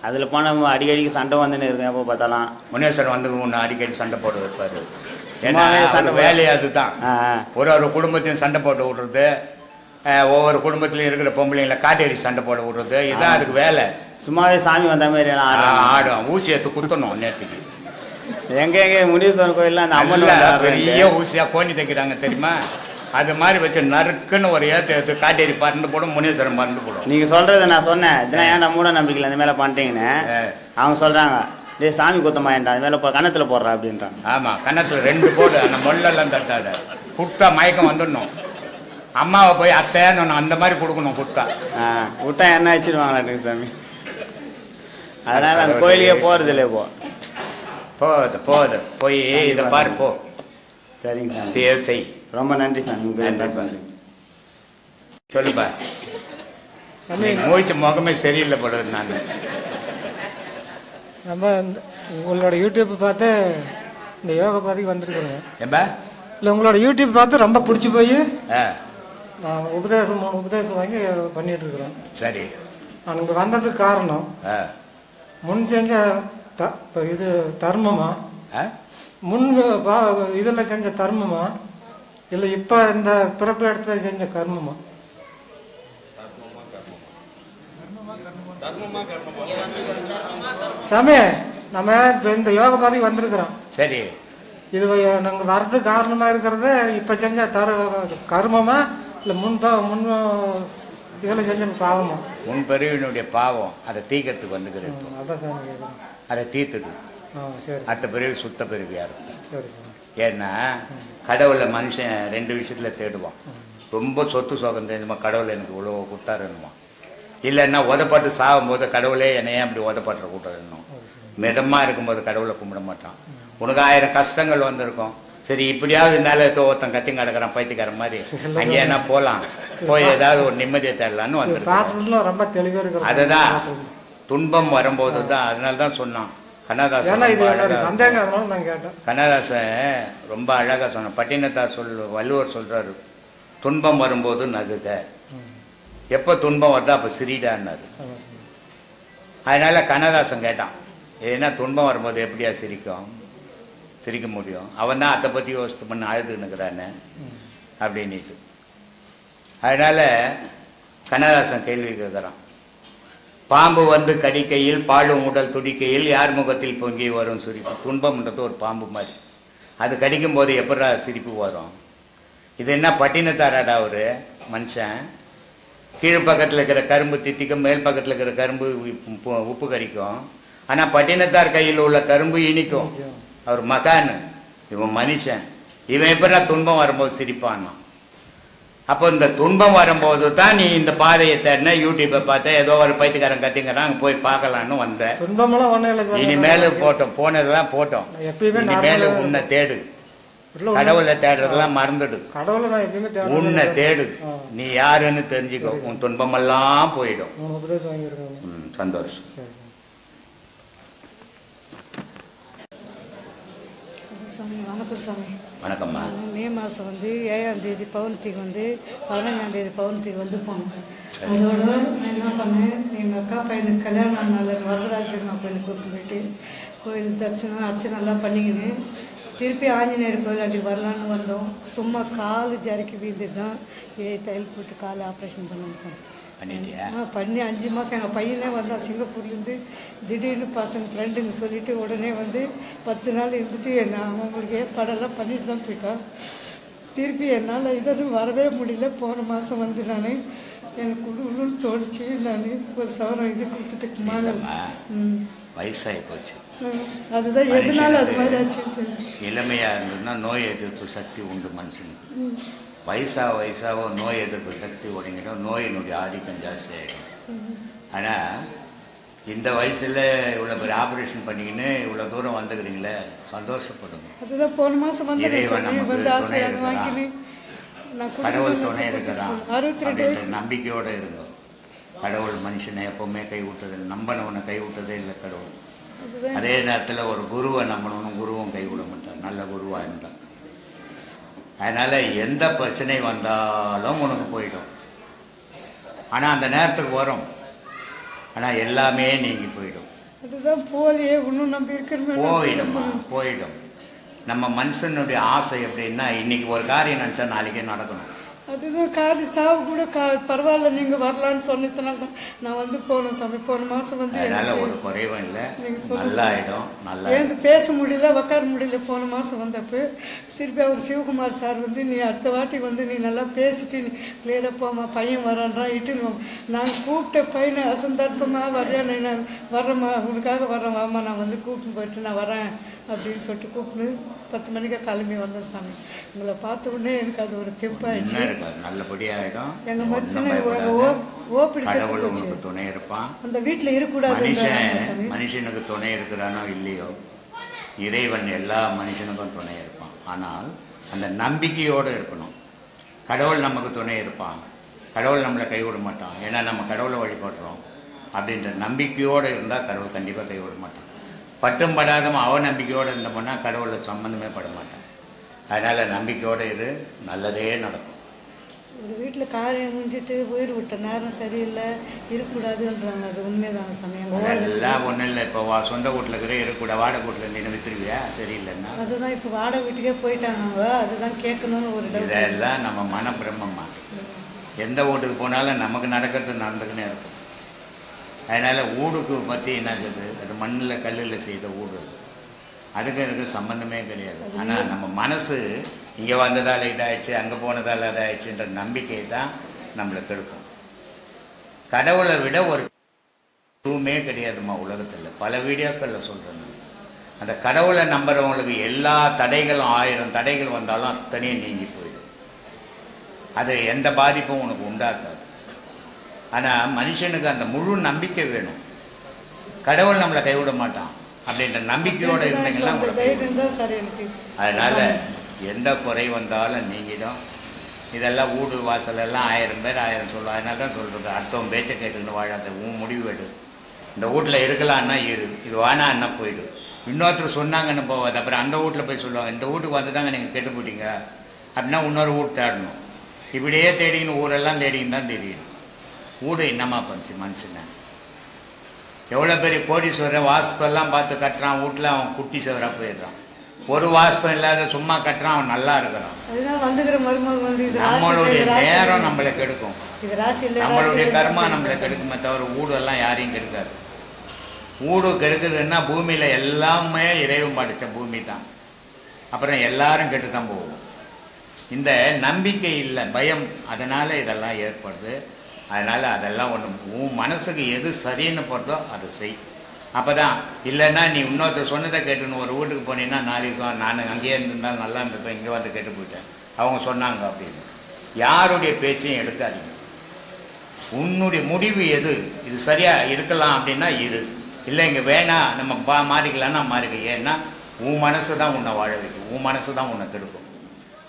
அதில் போனால் அடிக்கடிக்கு சண்டை வந்துன்னு இருக்கேன். எப்போ பார்த்தாலும் முனேஸ்வரன் வந்து ஒன்று அடிக்கடி சண்டை போட வைப்பாரு. சண்டை வேலையை அதுதான். ஒரு குடும்பத்தையும் சண்டை போட்டு விடுறது, ஒவ்வொரு குடும்பத்திலையும் இருக்கிற பொம்பளைங்களை காட்டேரி சண்டை போட விடுறது, இதுதான் அதுக்கு வேலை. சும்மாவே சாமி வந்த மாதிரி எல்லாம் ஆடும். ஊசி எடுத்து குத்தணும் நேற்றுக்கு. எங்க முனீஸ்வரன் கோயிலில் அந்த அம்மன் பெரிய ஊசியா கோணி தைக்கிறாங்க தெரியுமா? அது மாதிரி வச்சு நறுக்குன்னு ஒரு ஏற்று காட்டேரி பறந்து போடும், முனீஸ்வரன் பறந்து போடும். நீங்க சொல்றதை நான் சொன்னேன், இதெல்லாம் ஏன்டா மூட நம்பிக்கையில் அந்த மேலே பண்ணிட்டீங்கன்னு. அவங்க சொல்றாங்க, டே சாமி குத்தமா ஏன்டா அது மேலே கன்னத்துல போடுறா அப்படின்றாங்க. ஆமா, கன்னத்துல 2 போடு. அந்த மொல்லெல்லாம் தட்டாத, குட்டா மயக்கம் வந்துடணும். அம்மாவை போய் அத்தைன்னு அந்த மாதிரி கொடுக்கணும். குட்டா விட்டா என்ன வச்சிருவாங்களாட்டுங்க சாமி. அதனால அந்த கோயிலுக்கே போறது இல்லை. போகுது போய் இதை பாரு போ. சரிங்க சாமி, செய். ரொம்ப நன்றி சாமி. சொல்லுப்பா. மூச்சு முகமே சரியில்லை போடுறது. நான் நம்ம உங்களோட யூடியூப் பார்த்து இந்த யோகா பாதைக்கு வந்திருக்கிறோங்க. ஏம்பா? இல்லை, உங்களோட யூடியூப் பார்த்து ரொம்ப பிடிச்சி போய் நான் 3 உபதேசம் வாங்கி பண்ணிட்டு இருக்கிறோம். சரி. நான் இங்கே வந்ததுக்கு காரணம், முன் செஞ்ச இது தர்மமா, முன் இதில் செஞ்ச தர்மமா, இல்லை இப்போ இந்த பிறப்பு இடத்துல செஞ்ச கர்மமா? சாமி, நம்ம இப்போ இந்த யோக பாதைக்கு வந்திருக்கிறோம். சரி. இது நாங்கள் வர்றதுக்கு காரணமா இருக்கிறது இப்போ செஞ்ச கர்மமா, இல்லை முன் இதில் செஞ்ச பாவமா? முன்பிறவினுடைய பாவம், அதை தீக்கிறதுக்கு வந்துக்கிறேன். அதான் சாமி, அதை தீர்த்துது. சரி. அடுத்த பிறவி சுத்த பிறவியா இருக்கும். சரி சாமி. ஏன்னா கடவுளை மனுஷன் 2 விஷயத்துல தேடுவான். ரொம்ப சொத்து சோகம் தெரிஞ்சுமா, கடவுளை எனக்கு இவ்வளோ கொடுத்தாருன்னுவான். இல்லைன்னா உதப்பட்டு சாகும் போது கடவுளே என்னையே அப்படி உதப்பட்டுற கூட்டாருன்னும். மிதமாக இருக்கும்போது கடவுளை கும்பிட மாட்டான். உனக்கு 1000 கஷ்டங்கள் வந்திருக்கும், சரி இப்படியாவது மேலே ஒருத்தன் கத்தி கிடக்கிறான் பைத்தியக்கார மாதிரி, அங்கே என்ன போகலாம், போய் ஏதாவது ஒரு நிம்மதியை தேடலான்னு வந்துருக்கோம். ரொம்ப தெளிவாக இருக்கு. அதுதான் துன்பம் வரும்போது தான். அதனால தான் சொன்னான் கண்ணதாசன். கண்ணதாசன் ரொம்ப அழகாக சொன்னான். பட்டினத்தார் வள்ளுவர் சொல்றாரு, துன்பம் வரும்போது நகுக, எப்போ துன்பம் வருதோ அப்போ சிரிடான்னாரு. அதனால கண்ணதாசன் கேட்டான், ஏன்னா துன்பம் வரும்போது எப்படியா சிரிக்க முடியும், அவன் தான் அதை பற்றி யோசித்து பண்ண அழுதுன்னுக்கிறானே அப்படின்ட்டு. அதனால கண்ணதாசன் கேள்வி கேட்குறான், பாம்பு வந்து கடிக்கையில் பாழும் உடல் துடிக்கையில் யார் முகத்தில் பொங்கி வரும் சிரிப்பு. துன்பம்ன்றது ஒரு பாம்பு மாதிரி, அது கடிக்கும் போது எப்படா சிரிப்பு வரும்? இது என்ன பட்டினத்தாராடா ஒரு மனுஷன், கீழ் பக்கத்தில் இருக்கிற கரும்பு தித்திக்கும், மேல் பக்கத்தில் இருக்கிற கரும்பு உப்பு கறிக்கும். ஆனால் பட்டினத்தார் கையில் உள்ள கரும்பு இனிக்கும். அவர் மகான், இவன் மனுஷன், இவன் எப்படா துன்பம் வரும்போது சிரிப்பான்னா? அப்போ இந்த துன்பம் வரும்போது தான் நீ இந்த பாதையை தேடின, யூடியூப்பை பார்த்த, ஏதோ ஒரு பைத்தியக்காரன் கத்திங்கிறான் அங்கே போய் பார்க்கலான்னு வந்த. துன்பமெல்லாம் ஒன்றும் இல்லை. இனிமேல் போட்டோம், போனதெல்லாம் போட்டோம். இனிமேல் உன்னை தேடு, கடவுளை தேடுறதெல்லாம் மறந்துடு, கடவுளை நான் எப்பயுமே உன்னை தேடு, நீ யாருன்னு தெரிஞ்சுக்கோ, உன் துன்பமெல்லாம் போயிடும். சந்தோஷம். சாமி வணக்கம் சாமி. வணக்கம்மா. மே மாதம் வந்து 7ஆம் தேதி பௌர்ணத்திக்கு வந்து 15ஆம் தேதி பௌர்ணத்திக்கு வந்து போனோம். அதோட நான் என்ன பண்ணேன், எங்கள் அக்கா பையனுக்கு கல்யாணம் நாள் வரதராஜ பெருமாள் கோயிலுக்கு கூப்பிட்டு போயிட்டு கோயில் தரிசனம் அர்ச்சனைலாம் பண்ணிக்கின்னு திருப்பி ஆஞ்சநேயர் கோயில் அப்படி வரலான்னு வந்தோம். சும்மா கால் ஜரிக்கி வீழ்ந்துட்டு தான் தையல் போட்டு கால் ஆப்ரேஷன் பண்ணோம் சார். பண்ணி 5 மாதம் எங்கள் பையனே வந்தான் சிங்கப்பூர்லேருந்து. திடீர்னு பசங்க ஃப்ரெண்டுங்க சொல்லிவிட்டு உடனே வந்து 10 நாள் இருந்துட்டு அவங்களுக்கு ஏற்பாடெல்லாம் பண்ணிட்டு தான் போயிட்டான். திருப்பி என்னால் இதெல்லாம் வரவே முடியல. போன மாதம் வந்து நான் எனக்கு கொடுக்கணும்னு தோணுச்சு. நான் ஒரு சவரம் இது கொடுத்துட்டு மேலே வயசாகி போச்சு. அதுதான் எதனால அது மாதிரி ஆச்சு. இளமையாக இருந்ததுன்னா நோய் எதிர்ப்பு சக்தி உண்டு மனுஷனுக்கு. வயசாக நோய் எதிர்ப்பு சக்தி ஒடுங்கிடும், நோயினுடைய ஆதிக்கம் ஜாஸ்தி ஆகிடும். ஆனால் இந்த வயசில் இவ்வளோ பெரிய ஆப்ரேஷன் பண்ணிக்கின்னு இவ்வளோ தூரம் வந்துக்கிறீங்களே, சந்தோஷப்படுங்க. அதுதான் போன மாதம் வந்து இறைவன் நமக்கு துணை இருக்கிறான், கடவுள் துணை இருக்கிறான் அப்படின்ற நம்பிக்கையோடு இருங்க. கடவுள் மனுஷனை எப்பவுமே கைவிட்டது, நம்பனவனை கைவிட்டதே இல்லை கடவுள். அதே நேரத்தில் ஒரு குருவை நம்பணும், குருவும் கைவிட மாட்டார், நல்ல குருவாக இருந்தார். அதனால் எந்த பிரச்சனை வந்தாலும் உனக்கு போயிடும். ஆனால் அந்த நேரத்துக்கு வரும், ஆனால் எல்லாமே நீங்கி போயிடும். அதுதான் போலியே இன்னும் நம்பி போயிடுமா, போயிடும். நம்ம மனுஷனுடைய ஆசை எப்படின்னா, இன்னைக்கு ஒரு காரியம் நினச்சா நாளைக்கே நடக்கணும். அதுதான் காரி சாவு கூட பரவாயில்ல நீங்கள் வரலான்னு சொன்னதுனால தான் நான் வந்து போனோம் சாமி. போன மாதம் வந்து அதனால ஒரு குறைவும் இல்லை, நல்லா ஆகிடும். நல்லா ஏந்து பேச முடியல, உட்கார முடியல. போன மாதம் வந்தப்போ திருப்பி அவர் சிவகுமார் சார் வந்து நீ அடுத்த வாட்டி வந்து நீ நல்லா பேசிட்டு நீ கிளியராக போமா, பையன் வரான்றான் இட்டுன்னு. நான் கூப்பிட்ட பையனை அசந்தர்ப்பமாக வர்றேன், நான் வர்றேம்மா உனக்காக வர்றேன் வாமா, நான் வந்து கூப்பிட்டு போயிட்டு நான் வரேன் அப்படின்னு சொல்லிட்டு கூப்பிட்டு 10 மணிக்கு கிளம்பி வந்தேன் சாமி. உங்களை பார்த்த உடனே எனக்கு அது ஒரு தெம்பாயிடுச்சு. நல்லபடியாயிடும். எங்க மச்சனை ஓப்பிடி துணை இருப்பான். அந்த வீட்டில் இருக்கக்கூடாது. மனுஷனுக்கு துணை இருக்கிறானோ இல்லையோ, இறைவன் எல்லா மனுஷனுக்கும் துணை இருப்பான். ஆனால் அந்த நம்பிக்கையோடு இருக்கணும். கடவுள் நமக்கு துணை இருப்பான், கடவுள் நம்மளை கைவிட மாட்டான், ஏன்னா நம்ம கடவுளை வழிபடுறோம் அப்படின்ற நம்பிக்கையோடு இருந்தால் கடவுள் கண்டிப்பாக கைவிட மாட்டான். பட்டும் படாதவன் அவநம்பிக்கையோடு இருந்தோம்னா கடவுளை சம்மந்தமே பட மாட்டான். அதனால் நம்பிக்கையோடு இரு, நல்லதே நடக்கும். ஒரு வீட்டில் காரியம் முடிஞ்சிட்டு உயிர் விட்ட நேரம் சரியில்லை, இருக்கக்கூடாதுன்றாங்க. அது உண்மைதான் சமயம். அதெல்லாம் ஒன்றும் இல்லை. இப்போ சொந்த வீட்டில் இருக்கிற இருக்கக்கூட, வாடகை வீட்டில் இருந்து வித்துருவியா சரியில்லைன்னா? அதுதான் இப்போ வாடகை வீட்டுக்கே போயிட்டாங்க அவங்க. அதுதான் கேட்கணும்னு ஒரு டவுட். இதெல்லாம் நம்ம மன பிரம்மம்மா. எந்த வீட்டுக்கு போனாலும் நமக்கு நடக்கிறது நடந்துக்கினே இருக்கும். அதனால் வீடுக்கு பற்றி என்னது, அது மண்ணில் கல்லில் செய்த வீடு, அதுக்கு எனக்கு சம்மந்தமே கிடையாது. ஆனால் நம்ம மனசு இங்கே வந்ததால் இதாகிடுச்சு, அங்கே போனதால் இதாகிடுச்சுன்ற நம்பிக்கை தான் நம்மளை கெடுக்கும். கடவுளை விட ஒரு எதுவுமே கிடையாதுமா உலகத்தில். பல வீடியோக்களில் சொல்கிறேன், அந்த கடவுளை நம்புறவங்களுக்கு எல்லா தடைகளும் 1000 தடைகள் வந்தாலும் அத்தனையும் நீங்கி போயிடும். அது எந்த பாதிப்பும் உனக்கு உண்டாக்காது. ஆனால் மனுஷனுக்கு அந்த முழு நம்பிக்கை வேணும். கடவுள் நம்மளை கைவிட மாட்டான், அப்படின்ற நம்பிக்கையோடு இருந்தீங்கன்னா அந்த உங்களுக்கு தைரியம் தான் சார் எனக்கு. அதனால் எந்த குறை வந்தாலும் நீங்கிடும். இதெல்லாம் வீடு வாசல் எல்லாம் 1000 பேர் 1000 சொல்லுவோம். அதனால தான் சொல்கிறது, அடுத்தவன் பேச்சை கேட்டுக்கிட்டு வாழாத, உன் முடிவு எடு. இந்த வீட்டில் இருக்கலான்னா இரு, இது வேணான்னா போயிடு. இன்னொருத்தர் சொன்னாங்கன்னு போவாது. அப்புறம் அந்த வீட்டில் போய் சொல்லுவாங்க, இந்த வீட்டுக்கு வந்து தாங்க நீங்கள் கெட்டு போட்டீங்க அப்படின்னா இன்னொரு வீடு தேடணும். இப்படியே தேடிக்கின்னு ஊரெல்லாம் தேடிக்கின்னு தான் தெரியும். வீடு என்னம்மா பண்ணுச்சு மனுஷனை? எவ்வளோ பெரிய கோடீஸ்வரர் வாஸ்துவெல்லாம் பார்த்து கட்டுறான், வீட்டில் அவன் குட்டி சுவராக போயிடுறான். ஒரு வாஸ்தவம் இல்லாத சும்மா கட்டுறான், அவன் நல்லா இருக்கிறான். அதுதான் வந்துக்கிற மருமக வந்து இது ராசி நம்மளுடைய இல்லை, இது ராசி நேரம் இல்லை. நம்மளை கெடுக்கும், இது ராசி இல்லை, நம்மளுடைய ராசி கர்மா இல்லை. நம்மளை கெடுக்குமே தவிர வீடு எல்லாம் யாரையும் கெடுக்காது. வீடு கெடுக்குதுன்னா பூமியில் எல்லாமே இறைவன் படைச்ச பூமி தான். அப்புறம் எல்லாரும் கெட்டு தான் போகும். இந்த நம்பிக்கை இல்லை, பயம், அதனால் இதெல்லாம் ஏற்படுது. அதனால் அதெல்லாம் ஒன்று, உன் மனசுக்கு எது சரின்னு போட்டோ அதை செய். அப்போ தான். இல்லைன்னா நீ இன்னொருத்தர் சொன்னதை கேட்டுன்னு ஒரு வீட்டுக்கு போனீங்கன்னா நாளைக்கு நான் அங்கேயே இருந்திருந்தாலும் நல்லா இருந்திருப்பேன், இங்கே வந்து கேட்டு போயிட்டேன், அவங்க சொன்னாங்க அப்படின்னு. யாருடைய பேச்சையும் எடுக்காதீங்க. உன்னுடைய முடிவு எது, இது சரியாக இருக்கலாம் அப்படின்னா இரு, இல்லை இங்கே வேணாம் நம்ம மாறிக்கலான்னா மாறிக்க. ஏன்னா உன் மனசு தான் உன்னை வாழ வைக்கும், உன் மனசு தான் உன்னை கெடுக்கும்.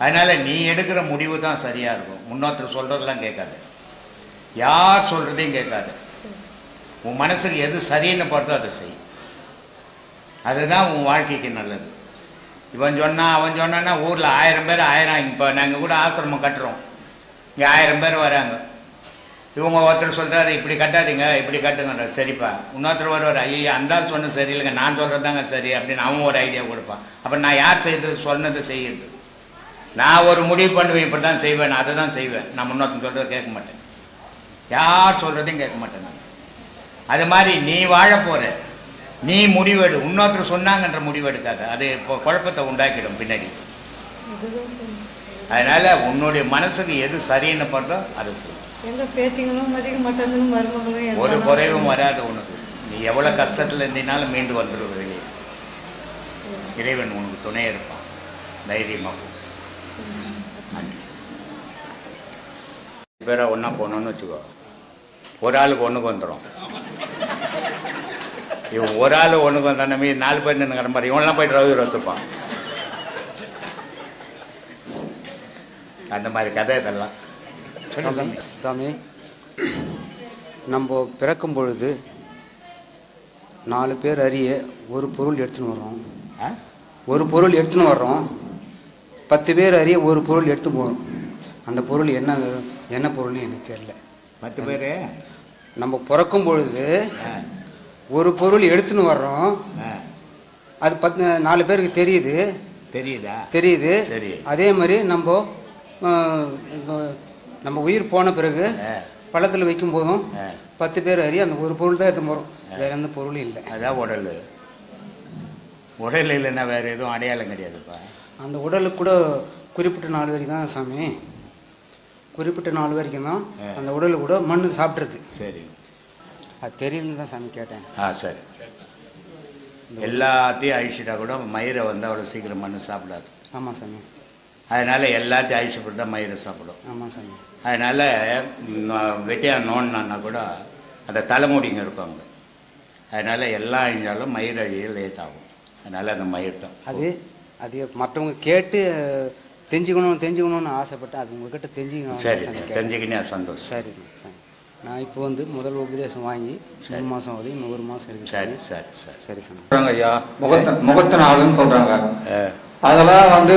அதனால் நீ எடுக்கிற முடிவு தான் சரியாக இருக்கும். இன்னொருத்தர் சொல்கிறதெல்லாம் கேட்காது, யார் சொல்கிறதையும் கேட்காது. உன் மனசுக்கு எது சரின்னு பார்த்தோ அதை செய். அதுதான் உன் வாழ்க்கைக்கு நல்லது. இவன் சொன்னான் அவன் சொன்னான்னா ஊரில் 1000 பேர் 1000. இப்போ நாங்கள் கூட ஆசிரமம் கட்டுறோம், இங்கே 1000 பேர் வராங்க. இவங்க ஒருத்தர் சொல்கிறாரு இப்படி கட்டாதீங்க இப்படி கட்டுங்கன்ற. சரிப்பா. இன்னொருத்தர் வருவார், ஐயா அந்த ஆள் சொன்னது சரி இல்லைங்க, நான் சொல்கிறது தாங்க சரி அப்படின்னு அவன் ஒரு ஐடியா கொடுப்பான். அப்போ நான் யார் செய்தது சொன்னது செய்யுது? நான் ஒரு முடிவு பண்ணுவேன், இப்படி தான் செய்வேன், அதை தான் செய்வேன். நான் இன்னொருத்தர் சொல்கிறத கேட்க மாட்டேன், யார் சொல்கிறதையும் கேட்க மாட்டேன் நான். அது மாதிரி நீ வாழ போகிற, நீ முடிவெடு. இன்னொருத்தர் சொன்னாங்கன்ற முடிவெடுக்காத, அது இப்போ குழப்பத்தை உண்டாக்கிடும் பின்னாடி. அதனால் உன்னுடைய மனசுக்கு எது சரின்னு பார்த்தோ அதை செய். எங்க பேத்திங்களும் மதிக்க மாட்டாங்க, மருமகளும் ஒரு குறைவும் வராது உனக்கு. நீ எவ்வளோ கஷ்டத்தில் இருந்தீனாலும் மீண்டு வந்துடுவ வெளியே. இறைவன் உனக்கு துணை இருப்பான், தைரியமாக. நன்றி. பேரை ஒன்றா போகணுன்னு வச்சுக்கோ, ஒரு ஆளுக்கு ஒன்றுக்கு வந்துடும். இவன் ஒரு ஆள் ஒன்றுக்கு வந்தான மீது 4 பேர் நின்று கிடப்பாரு, இவனெல்லாம் போய்ட்டு ரவுதி ஒத்துப்பான். அந்த மாதிரி கதை இதெல்லாம். சாமி, நம்ம பிறக்கும் பொழுது 4 பேர் அறிய ஒரு பொருள் எடுத்துன்னு வர்றோம். ஒரு பொருள் எடுத்துன்னு வர்றோம். 10 பேர் அறிய ஒரு பொருள் எடுத்து போகிறோம். அந்த பொருள் என்ன பொருள்னு எனக்கு தெரியல. 10 பேர் நம்ம பிறக்கும் பொழுது ஒரு பொருள் எடுத்துன்னு வர்றோம். அது 4 பேருக்கு தெரியுது. சரி. அதே மாதிரி நம்ம உயிர் போன பிறகு பள்ளத்தில் வைக்கும் போதும் 10 பேர் அறிய அந்த ஒரு பொருள் தான் எடுத்து போகிறோம், வேற எந்த பொருளும் இல்லை. அதான் உடல் இல்லைன்னா வேற எதுவும் அடையாளம் கிடையாதுப்பா. அந்த உடலுக்கு கூட குறிப்பிட்ட நாள் வரைக்கும் தான் சாமி, குறிப்பிட்ட நாள் வரைக்கும் தான் அந்த உடலுக்கு கூட மண் சாப்பிட்றது. சரி, அது தெரியலன்னு தான் சாமி கேட்டேன். சரி. எல்லாத்தையும் அழிச்சிட்டா கூட மயிரை வந்து அவ்வளோ சீக்கிரம் மண் சாப்பிடாது. ஆமாம் சாமி. அதனால் எல்லாத்தையும் அழிச்சுப்பட்டு தான் மயிரை சாப்பிடும். ஆமாம் சாமி. அதனால் வெட்டியாக நோண்டினா கூட அந்த தலைமுடிங்க இருப்பாங்க. அதனால் எல்லாம் அழிஞ்சாலும் மயிர் அழிய லேட் ஆகும். அதனால் அந்த மயிர் தான் அது மற்றவங்க கேட்டு தெரிஞ்சுக்கணும்னு ஆசைப்பட்டேன். அது உங்ககிட்ட தெரிஞ்சுக்கணும். சரி, தெரிஞ்சுக்கினே சந்தோஷம். சரி சார். நான் இப்போ வந்து முதல் உபதேசம் வாங்கி 3 மாதம் ஆகுது, இன்னும் 1 மாதம் இருக்குது. சரி சரி சரி சரி சார். சொல்றாங்க ஐயா, முகத்து நாளுன்னு சொல்றாங்க. அதெல்லாம் வந்து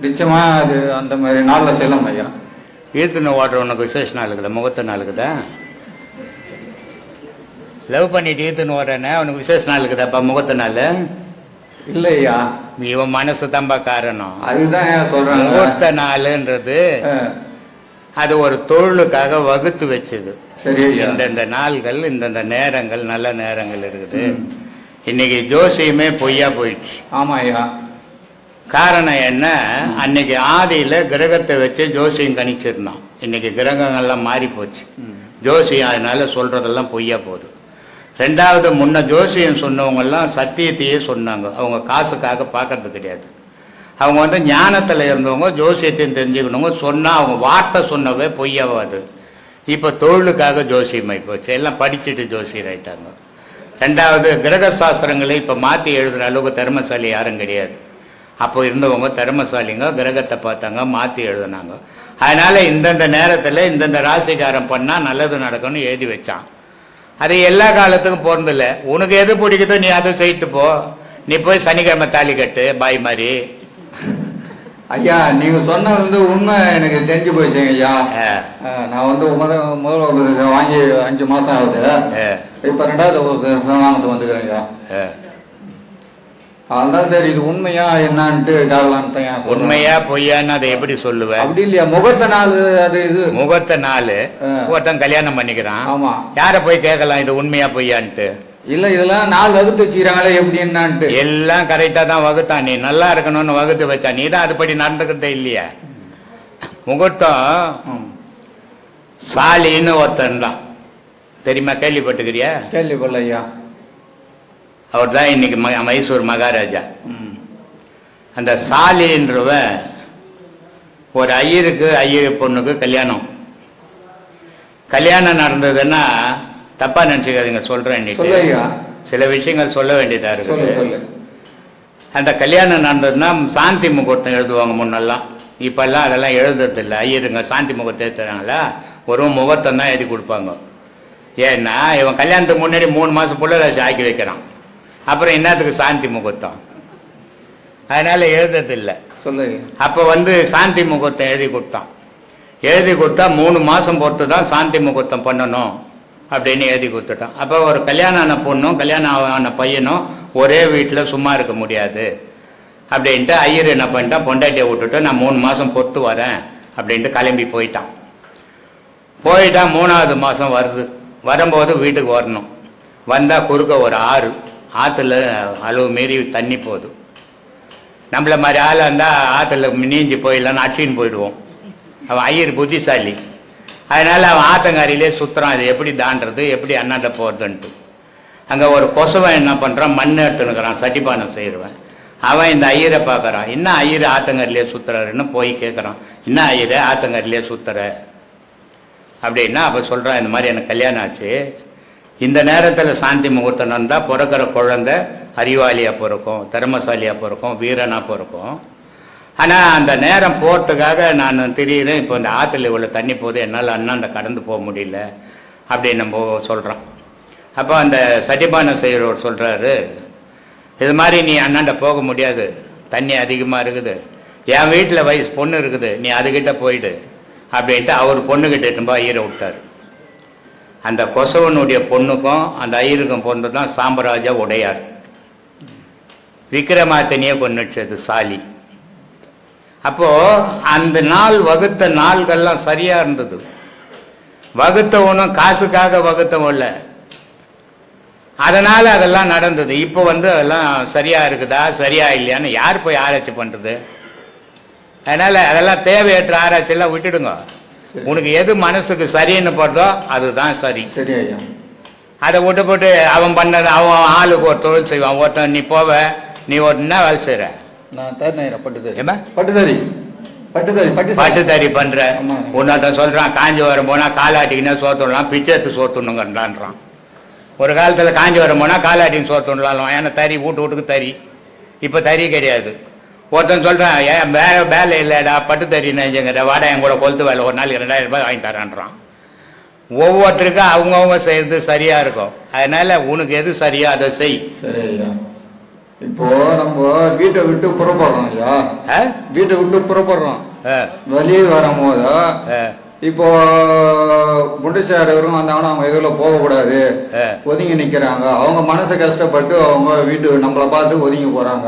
நிச்சயமா அது அந்த மாதிரி நாளில் செல்லும் ஐயா. ஈர்த்துன ஓடுற உனக்கு விசேஷ நாள் இருக்குதா? முகத்து நாள் இருக்குதா? லவ் பண்ணிட்டு ஈர்த்துன்னு ஓடுறேன்னு உனக்கு விசேஷ நாள் இருக்குதாப்பா? முகத்து நாள் இல்லை ஐயா, இவன் மனசு தான்பா காரணம். அதுதான் ஏன் சொல்றாங்க. முகூர்த்த நாளுன்றது அது ஒரு தொழிலுக்காக வகுத்து வச்சது. சரி ஐயா. இந்தந்த நாள்கள் இந்தந்த நேரங்கள் நல்ல நேரங்கள் இருக்குது. இன்னைக்கு ஜோசியமே பொய்யா போயிடுச்சு. ஆமா ஐயா. காரணம் என்ன? அன்னைக்கு ஆதியில கிரகத்தை வச்சு ஜோசியம் கணிச்சிருந்தோம். இன்னைக்கு கிரகங்கள்லாம் மாறி போச்சு. ஜோசியம் அதனால சொல்றதெல்லாம் பொய்யா போகுது. 2வது, முன்ன ஜோசியம் சொன்னவங்கெல்லாம் சத்தியத்தையே சொன்னாங்க. அவங்க காசுக்காக பார்க்கறது கிடையாது. அவங்க வந்து ஞானத்தில் இருந்தவங்க, ஜோசியத்தையும் தெரிஞ்சுக்கணுங்க. சொன்னால் அவங்க வார்த்தை சொன்னவே பொய்யாவாது. இப்போ தொழிலுக்காக ஜோசியம் ஆகி போச்சு. எல்லாம் படிச்சுட்டு ஜோசியர் ஆயிட்டாங்க. ரெண்டாவது கிரக சாஸ்திரங்களை இப்போ மாற்றி எழுதுகிற அளவுக்கு திறமசாலி யாரும் கிடையாது. அப்போ இருந்தவங்க திறமசாலிங்க, கிரகத்தை பார்த்தாங்க, மாற்றி எழுதுனாங்க. அதனால் இந்தந்த நேரத்தில் இந்தந்த ராசிக்காரன் பண்ணால் நல்லது நடக்கும்னு எழுதி வச்சான். அது எல்லா காலத்துக்கும் பொருந்தில்ல. உனக்கு எது பிடிக்குதோ நீ அதை செய்யிட்டு போ. நீ போய் சனிக்கிழமை தாலி கட்டு பாய் மாதிரி. ஐயா நீங்க சொன்ன உண்மை எனக்கு தெரிஞ்சு போயிடுச்சுங்க ஐயா. நான் முதல் உபதேசம் வாங்கி 5 மாசம் ஆகுது. இப்ப 2வது உபதேசம் வாங்கிட்டு வந்துக்கிறேன் ஐயா. அதுதான் சரி, இது உண்மையா என்னன்ட்டு கேட்கலான்னு. உண்மையா பொய்யான்னு அதை எப்படி சொல்லுவேன்? அப்படி இல்லையா, முகூர்த்த நாள் அது இது முகூர்த்த நாள் ஒருத்தன் கல்யாணம் பண்ணிக்கிறான். ஆமா, யார போய் கேட்கலாம் இது உண்மையா பொய்யான்ட்டு? இல்ல இதெல்லாம் 4 வகுத்து வச்சுக்கிறாங்களே எப்படி என்னான்ட்டு. எல்லாம் கரெக்டா தான் வகுத்தான். நீ நல்லா இருக்கணும்னு வகுத்து வச்சா, நீ தான் அதுபடி நடந்துக்கிறதே இல்லையா? முகூர்த்தம் சாலின்னு ஒருத்தன் தான் தெரியுமா, கேள்விப்பட்டுக்கிறியா? கேள்விப்படல ஐயா. அவர் தான் இன்னைக்கு மைசூர் மகாராஜா. அந்த சாலின்றவன் ஒரு ஐயர் பொண்ணுக்கு கல்யாணம் நடந்ததுன்னா தப்பா நினைச்சுக்காதீங்க, சொல்றேன். சில விஷயங்கள் சொல்ல வேண்டியதா இருக்கு. அந்த கல்யாணம் நடந்ததுன்னா சாந்தி முகூர்த்தம் எழுதுவாங்க முன்னெல்லாம். இப்பெல்லாம் அதெல்லாம் எழுதுறதில்லை. ஐயருங்க சாந்தி முகூர்த்தம் எழுதுறாங்களா, ஒரு முகூர்த்தம் தான் எழுதி கொடுப்பாங்க. ஏன்னா இவன் கல்யாணத்துக்கு முன்னாடி 3 மாசம் புள்ளராசி ஆக்கி வைக்கிறான். அப்புறம் என்னத்துக்கு சாந்தி முகூர்த்தம்? அதனால எழுதுறதில்லை. அப்போ சாந்தி முகூர்த்தம் எழுதி கொடுத்தான். எழுதி கொடுத்தா 3 மாசம் பொறுத்து தான் சாந்தி முகூர்த்தம் பண்ணணும் அப்படின்னு எழுதி கொடுத்துட்டான். அப்போ ஒரு கல்யாணம் ஆன பொண்ணும் கல்யாணம் ஆன பையனும் ஒரே வீட்டில் சும்மா இருக்க முடியாது அப்படின்ட்டு ஐயர் என்ன பண்ணிட்டான், பொண்டாட்டியை விட்டுட்டு நான் 3 மாசம் பொறுத்து வரேன் அப்படின்ட்டு கிளம்பி போயிட்டான். 3வது மாதம் வரும்போது வீட்டுக்கு வரணும். வந்தால் குறுக்க ஒரு ஆற்றுல அளவு மீறி தண்ணி போகுது. நம்மள மாதிரி ஆள் இருந்தால் ஆற்றுல நீஞ்சி போயிடலான்னு அடிச்சின்னு போயிடுவோம். அவன் ஐயர் புத்திசாலி. அதனால் அவன் ஆத்தங்காரியிலே சுற்றுறான், அது எப்படி தாண்டது, எப்படி அண்ணாண்ட போகிறதுன்ட்டு. அங்கே ஒரு கொசவன் என்ன பண்ணுறான், மண் எடுத்துனுக்கிறான், சட்டிப்பானை செய்கிறவன். அவன் இந்த ஐயரை பார்க்குறான். என்ன ஐயர் ஆத்தங்கரிலே சுற்றுறாருன்னு போய் கேட்குறான், என்ன ஐயரை ஆத்தங்கரிலே சுற்றுற அப்படின்னா. அப்போ சொல்கிறான், இந்த மாதிரி எனக்கு கல்யாணம் ஆச்சு, இந்த நேரத்தில் சாந்தி முகூர்த்தம் நடந்தால் பிறக்கிற குழந்தை அறிவாளியாக பிறக்கும், திறமசாலியாக பிறக்கும், வீரனாக பிறக்கும். ஆனால் அந்த நேரம் போகிறதுக்காக நான் திடீர்னு இப்போ இந்த ஆற்றுல இவ்வளோ தண்ணி போகுது, என்னால் அண்ணாண்ட கடந்து போக முடியல அப்படின்னு நம்ம சொல்கிறான். அப்போ அந்த சட்டிபானை செய்கிறவர் சொல்கிறாரு, இது மாதிரி நீ அண்ணாண்ட போக முடியாது, தண்ணி அதிகமாக இருக்குது, என் வீட்டில் வயசு பொண்ணு இருக்குது, நீ அதுக்கிட்ட போயிடு அப்படின்ட்டு அவர் பொண்ணுக்கிட்ட எடுத்துன்னு ஐயரை விட்டார். அந்த கொசவனுடைய பொண்ணுக்கும் அந்த ஐயருக்கும் பொண்ணு தான் சாம்பராஜா உடையார். விக்ரமாதித்தனையே கொன்னுச்சது சாலி. அப்போ அந்த நாள் வகுத்த நாள்கள்லாம் சரியா இருந்தது. வகுத்தவனும் காசுக்காக வகுத்தவன் இல்லை, அதனால அதெல்லாம் நடந்தது. இப்போ அதெல்லாம் சரியா இருக்குதா சரியா இல்லையான்னு யார் போய் ஆராய்ச்சி பண்றது? அதனால அதெல்லாம் தேவையற்ற ஆராய்ச்சியெல்லாம் விட்டுடுங்க. உனக்கு எது மனசுக்கு சரின்னு போடுறதோ அதுதான் சரி. அதை விட்டு போட்டு அவன் பண்ணது, அவன் ஆளுக்கு ஒரு தொழில் செய்வான். ஒருத்தன் நீ போவ, நீ ஒரு என்ன வேலை செய்யற? பட்டுத்தறி பண்ற. ஒன்னொருத்தன் சொல்றான், காஞ்சிபுரம் போனா காலாட்டிக்குன்னா சோத்துடலாம், பிச்சை எடுத்து சோத்துணுங்கன்றான். ஒரு காலத்துல காஞ்சிபுரம் போனா காலாட்டின்னு சோத்துடலாம், ஏன்னா தறி வீட்டுக்கு தறி. இப்ப தறி கிடையாது. ஒருத்தன் சொல்றான், ஏன் வேலை இல்லைடா, பட்டு தறி நெஞ்சுங்கிற, வாடா என் கூட கொளுத்து வேலை, ஒரு நாளைக்கு 2000 ரூபாய் வாங்கி தரான்றான். ஒவ்வொருத்தருக்கும் அவங்கவுங்க செய்யறது சரியா இருக்கும். அதனால உனக்கு எது சரியா அதை செய். இப்போ நம்ம வீட்டை விட்டு புறப்படுறோம் ஐயா, வீட்டை விட்டு புறப்படுறோம், வெளியே வரும்போது இப்போ முண்டிச்சாரவரும் வந்தாங்கன்னா அவங்க எதுல போகக்கூடாது, ஒதுங்கி நிக்கிறாங்க. அவங்க மனசு கஷ்டப்பட்டு அவங்க வீட்டு நம்மளை பார்த்து ஒதுங்கி போறாங்க.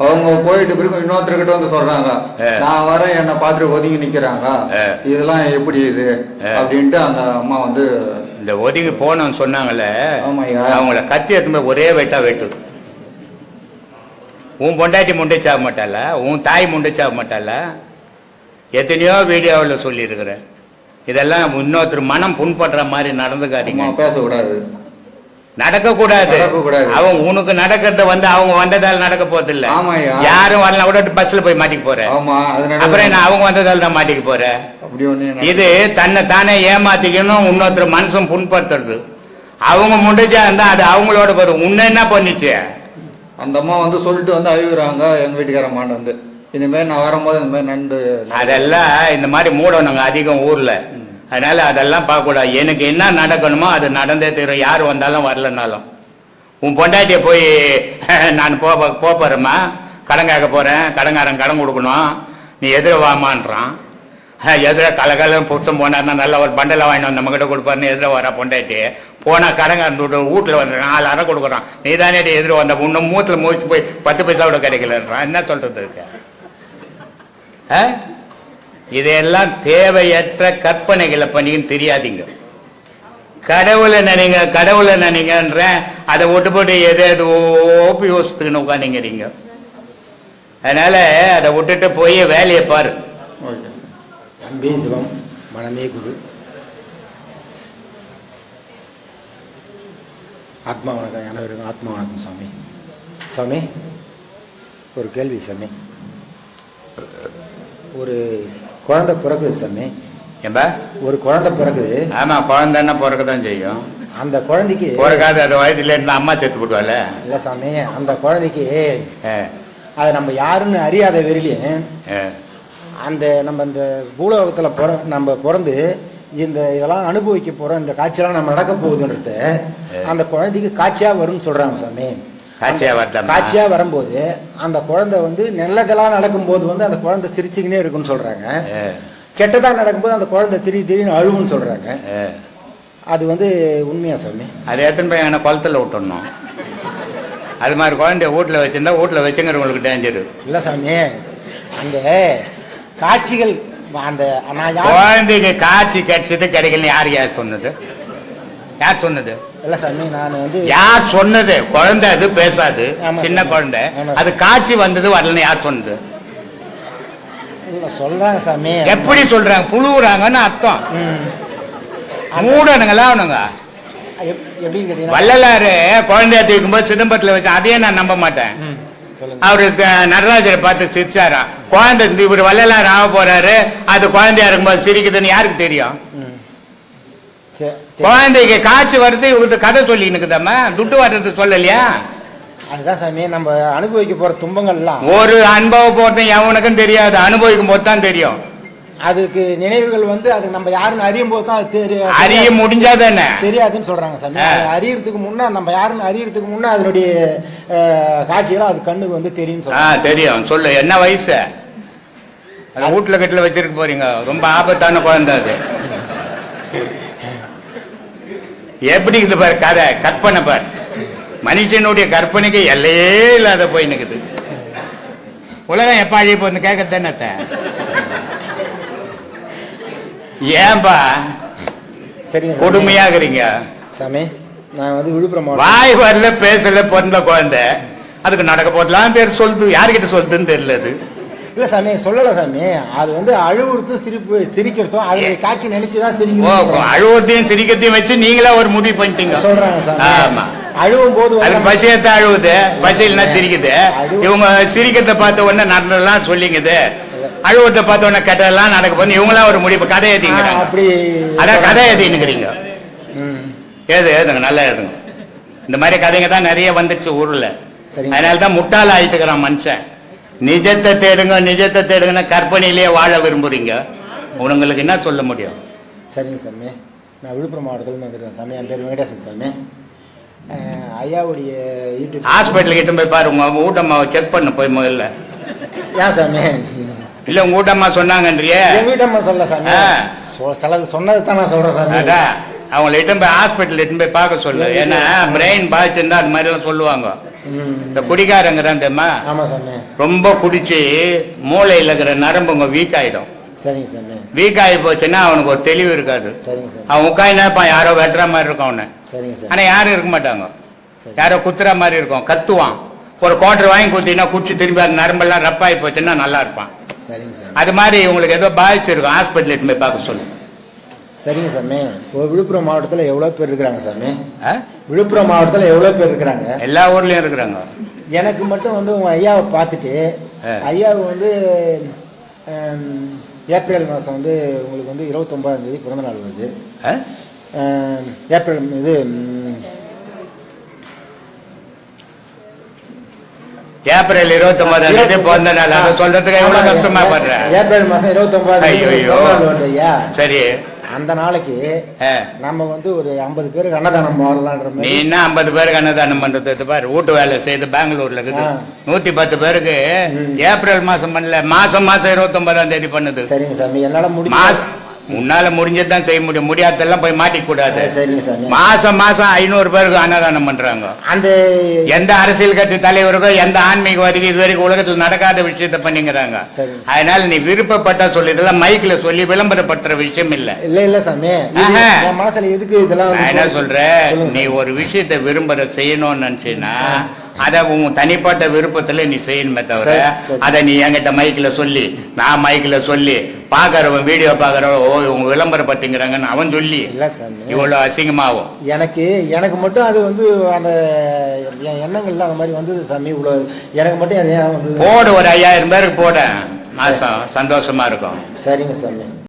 அவங்க போயிட்டு பிறகு இன்னொருத்தர்கிட்ட சொல்றாங்க, நான் வரேன், என்னை பார்த்துட்டு ஒதுங்கி நிக்கிறாங்க, இதெல்லாம் எப்படி இது அப்படின்ட்டு அந்த அம்மா இந்த ஒதுங்கி போனோம்னு சொன்னாங்கல்ல, அவங்கள கத்தி எடுத்து ஒரே வெட்டா வெட்டு. உன் பொண்டாட்டி முண்டிச்சாக மாட்டால, உன் தாய் முண்டிச்சாக மாட்டால. எத்தனையோ வீடியோவில் சொல்லியிருக்கிறேன். இதெல்லாம் இன்னொருத்தர் மனம் புண்படுற மாதிரி நடந்துக்காதீங்க, பேசக்கூடாது, நடக்கக்கூடாது. அவன் உனக்கு நடக்கிறத அவங்க வந்ததால் நடக்க போதில்லை. யாரும் வரலாம் கூட பஸ்ல போய் மாட்டிக்க போற, அப்புறம் நான் அவங்க வந்ததால் தான் மாட்டிக்க போற. இது தன்னை தானே ஏமாத்திக்கணும், இன்னொருத்தர் மனசும் புண்படுத்துறது. அவங்க முண்டிச்சா இருந்தா அது அவங்களோட போதும். உன்ன என்ன பண்ணிச்சு? அந்த அம்மா வந்து சொல்லிட்டு வந்து அழுகுறாங்க எங்க வீட்டுக்காரம்மாட்ட வந்து, இந்த மாதிரி நான் வரும்போது இந்த மாதிரி நண்டு. அதெல்லாம் இந்த மாதிரி மூடணுங்க அதிகம் ஊர்ல. அதனால அதெல்லாம் பார்க்கக்கூடாது. எனக்கு என்ன நடக்கணுமோ அது நடந்தே தீரும், யார் வந்தாலும் வரலனாலும். உன் பொண்டாட்டியை போய் நான் போறேம்மா, கடன் கேட்க போறேன், கடங்காரன் கடன் கொடுக்கணும், நீ எதிர வாமான்றான். எதிர கலகலம் புருஷன் போனார்னா நல்ல ஒரு பண்டலை வாங்கிட்டு வந்து நம்ம கிட்ட கொடுப்பாருன்னு எதிர வர பொண்டாட்டி போனா கடங்காரன் வீட்டில் வந்து 4 அரை கொடுக்குறான். நீ தானே எதிர வந்த இன்னும் மூத்துல மூச்சு போய் 10 பைசா கூட கிடைக்கலன்றான். என்ன சொல்றது? இதையெல்லாம் தேவையற்ற கற்பனைகளை பண்ணின்னு தெரியாதீங்க. கடவுளை நினைங்கன்ற அதை விட்டு போட்டு எது ஓப்பி யோசித்துக்குன்னு உட்காந்துங்கிறீங்க. அதனால அதை விட்டுட்டு போய் வேலையை பாரு. அன்பே சிவம், மனமே குரு. ஆத்மா வணக்கம் அனைவருக்கும். ஆத்மா வணக்கம் சாமி. சாமி, ஒரு கேள்வி சாமி. ஒரு குழந்தை பிறகுது சாமி. ஏம்பா? ஒரு குழந்தை பிறகுது. ஆமா, குழந்தைன்னா பிறக்கதான் செய்யும். அந்த குழந்தைக்கு பிறக்காது, அது வயதுல இருந்து அம்மா செத்து போடுவாள். இல்லை சாமி, அந்த குழந்தைக்கு அதை நம்ம யாருன்னு அறியாத வெறிலையும் அந்த நம்ம இந்த பூலோகத்தில் நம்ம பிறந்து இதெல்லாம் அனுபவிக்க போகிறோம், இந்த காட்சியெல்லாம் நம்ம நடக்க போகுதுன்றது அந்த குழந்தைக்கு காட்சியாக வரும்னு சொல்கிறாங்க சாமி. காட்சியாக வரும்போது அந்த குழந்தை வந்து நல்லதெல்லாம் நடக்கும்போது வந்து அந்த குழந்தை சிரிச்சுக்கினே இருக்குன்னு சொல்கிறாங்க. கெட்டதாக நடக்கும்போது அந்த குழந்தை திடீர்னு அழுவுன்னு சொல்கிறாங்க. அது வந்து உண்மையா சாமி? அது எத்தனை போய் என்ன குளத்தில் விட்டுடணும். அது மாதிரி குழந்தைய வீட்டில் வச்சுருந்தா வீட்டில் வச்சுங்கிறவங்களுக்கு டேஞ்சரு. இல்லை சாமி, அந்த காட்சிகள் அந்த குழந்தைக்கு காட்சி கிடைச்சது கிடைக்கல யார் சொன்னது? யார் சொன்னது? இல்லை சாமி, நான் வந்து யார் சொன்னது? குழந்தை அது பேசாது, சின்ன குழந்தை. அது காட்சி வந்தது வரலன்னு யார் சொன்னது? சொல்றாங்க சாமி. எப்படி சொல்றாங்க? புழுவுறாங்கன்னு அர்த்தம். மூடனுங்களா அவனுங்க. வள்ளலாறு குழந்தைய தூக்கும் போது சிதம்பரத்தில் வச்சேன், அதையே நான் நம்ப மாட்டேன். அவரு நடராஜரை பார்த்து சிரிச்சாரா, குழந்தை இவர் வள்ளலார் ஆக போறாரு, அது குழந்தையா இருக்கும்போது சிரிக்குதுன்னு யாருக்கு தெரியும்? குழந்தைக்கு காட்சி வருது, இவருக்கு கதை சொல்லி இருக்குதாம்மா, துட்டு வர்றது சொல்லலையா? அதுதான் சாமி, நம்ம அனுபவிக்க போற துன்பங்கள்லாம் ஒரு அனுபவம் போறது எவனுக்கும் தெரியாது, அனுபவிக்கும் போது தான் தெரியும். அதுக்கு நினைவுகள் வந்து அது நம்ம யாருன்னு அறியும் போது தான் அது தெரியும். அறிய முடிஞ்சாதானே தெரியாதுன்னு சொல்றாங்க சாமி. அறியறதுக்கு முன்ன நம்ம யாருன்னு அறியறதுக்கு முன்ன அதனுடைய காட்சிகளும் அது கண்ணுக்கு வந்து தெரியும். தெரியும். சொல்லு, என்ன வயசு? அது வீட்டுல கட்டில வச்சிருக்க போறீங்க, ரொம்ப ஆபத்தான குழந்தை அது. எப்படி இருக்குது பாரு கதை, கற்பனை பாரு. மனுஷனுடைய கற்பனைக்கு எல்லையே இல்லாத போய் நிக்குது. உலகம் எப்ப அழிய போகுது கேட்கத்தானே? ஏன்பா சரி கொடுமையாகிறீங்க சாமி? நான் வந்து விழுப்புரம் வாய் வரல பேசல பிறந்த குழந்தை, அதுக்கு நடக்க போதெல்லாம் தெரியும். சொல்லுது, யாருக்கிட்ட சொல்லுதுன்னு தெரியல. அது இல்ல சாமி, சொல்லல சாமி. அது வந்து அழுவுறதும் சிரிக்கிறதும் அதனுடைய காட்சி நினைச்சுதான் சிரிக்கும். அழுவத்தையும் சிரிக்கிறதையும் வச்சு நீங்களா ஒரு முடிவு பண்ணிட்டீங்க சொல்றாங்க சாமி. ஆமா, அழுவும் போது அது பசியத்தை அழுவுது, பசியில்னா சிரிக்குது. இவங்க சிரிக்கிறத பார்த்த உடனே நடந்ததெல்லாம் சொல்லிங்குது, அழுவத்தை பார்த்த உடனே கெட்டதெல்லாம் நடக்க போது இவங்களா ஒரு முடிவு கதை எழுதிங்க. அப்படி அதான் கதை எழுதினுங்கிறீங்க. ஏதுங்க, நல்லா எழுதுங்க. இந்த மாதிரி கதைங்க தான் நிறைய வந்துச்சு ஊர்ல. அதனாலதான் முட்டாள ஆயிட்டுக்கிறான் மனுஷன். நிஜத்தை தேடுங்கன்னா கற்பனையிலேயே வாழ விரும்புறீங்க. உங்களுக்கு என்ன சொல்ல முடியும்? சரிங்க சாமி, நான் விழுப்புரம் மாவட்டத்தில் வந்துருக்கேன் சாமி. என் பேர் வெங்கடேசன் சாமி. ஐயாவுடைய யூடியூப் ஹாஸ்பிட்டலுக்கு கிட்ட போய் பாரு, உங்க ஊட்டம்மாவை செக் பண்ண போய் முதல்ல. ஏன் சாமி? இல்ல உங்க ஊட்டம்மா சொன்னாங்கன்றியே? எங்க வீட்டம்மா சொல்ல சாமி, சிலது சொன்னது தான் நான் சொல்றேன் சாமி. அதான் அவங்களை இட்டும் போய் ஹாஸ்பிட்டல் இட்டும் போய் பார்க்க சொல்லு. ஏன்னா பிரெயின் பாதிச்சிருந்தா அது மாதிரி எல்லாம் சொல்லுவாங்க. இந்த குடிக்காரங்கிறான் தெரியுமா? ஆமா சாமி. ரொம்ப குடிச்சு மூளையில் இருக்கிற நரம்புங்க வீக் ஆயிடும். சரிங்க சாமி. வீக் ஆகி போச்சுன்னா அவனுக்கு ஒரு தெளிவு இருக்காது. சரிங்க சாமி. அவன் உட்காந்துப்பா யாரோ வெட்டுற மாதிரி இருக்கும் அவனை. சரிங்க சார். ஆனா யாரும் இருக்க மாட்டாங்க, யாரோ குத்துற மாதிரி இருக்கும். கத்துவான். ஒரு குவார்டர் வாங்கி குத்தினா குடிச்சு திரும்பி அது நரம்பெல்லாம் ரப்பாகி போச்சுன்னா நல்லா இருப்பான். சரிங்க சார். அது மாதிரி உங்களுக்கு ஏதோ பாதிச்சிருக்கும், ஹாஸ்பிட்டல் இட்டு போய் பார்க்க சொல்லு. சரிங்க சாமி. இப்போ விழுப்புரம் மாவட்டத்தில் எவ்வளோ பேர் இருக்கிறாங்க சாமி? விழுப்புரம் மாவட்டத்தில் எவ்வளோ பேர் இருக்கிறாங்க? எல்லா ஊர்லயும் இருக்கிறாங்க. எனக்கு மட்டும் வந்து உங்க ஐயாவை பார்த்துட்டு, ஐயாவை வந்து ஏப்ரல் மாதம் வந்து உங்களுக்கு வந்து 29ஆம் தேதி பிறந்த நாள் வருது. ஏப்ரல் இது ஏப்ரல் 29ஆம் தேதி பிறந்த நாள். அதை சொல்றதுக்கு எவ்வளவு கஷ்டமா படுறேன். ஏப்ரல் மாதம் 29 ஐயோ. ஐயா. சரி, அந்த நாளைக்கு நம்ம வந்து ஒரு 50 பேருக்கு அன்னதானம் போடலான்ற நீ மாதிரி. என்ன 50 பேருக்கு அன்னதானம் பண்றது பாரு. வீட்டு வேலை செய்து பெங்களூர்ல இருக்குது 110 பேருக்கு ஏப்ரல் மாசம் பண்ணல, மாசம் 29ஆம் தேதி பண்ணுது. சரிங்க சாமி, என்னால முடியும். உன்னால முடிஞ்சதுதான் செய்ய முடியும், முடியாதெல்லாம் போய் மாட்டிக்க கூடாது. சரிங்க சாமி. மாசம் 500 பேருக்கு அன்னதானம் பண்றாங்க. அந்த எந்த அரசியல் கட்சி தலைவருக்கோ எந்த ஆன்மீகவாதிக்கு இது வரைக்கும் உலகத்தில் நடக்காத விஷயத்த பண்ணிக்கிறாங்க. அதனால நீ விருப்பப்பட்டா சொல்லி, இதெல்லாம் மைக்ல சொல்லி விளம்பரப்படுத்துற விஷயம் இல்ல. இல்ல சாமி, என் மனசுல எதுக்கு இதெல்லாம் நான் என்ன சொல்றேன், நீ ஒரு விஷயத்தை விரும்புற செய்யணும்னு நினைச்சீன்னா அத உன் தனிப்பட்ட விருப்பத்துல நீ செய்யணுமே தவிர அதை நீ என்கிட்ட மைக்ல சொல்லி, நான் மைக்ல சொல்லி, பாக்குறவன் வீடியோ பாக்குறவன் ஓ இவங்க விளம்பரப்படுத்திங்கிறாங்கன்னு அவன் சொல்லி இவ்வளவு அசிங்கமாகும். எனக்கு மட்டும் அது வந்து அந்த எண்ணங்கள்ல அந்த மாதிரி வந்தது சாமி. இவ்வளவு எனக்கு மட்டும் அது ஏன் வந்தது? போடு, ஒரு 5000 பேருக்கு போட, மாசம் சந்தோஷமா இருக்கும். சரிங்க சாமி.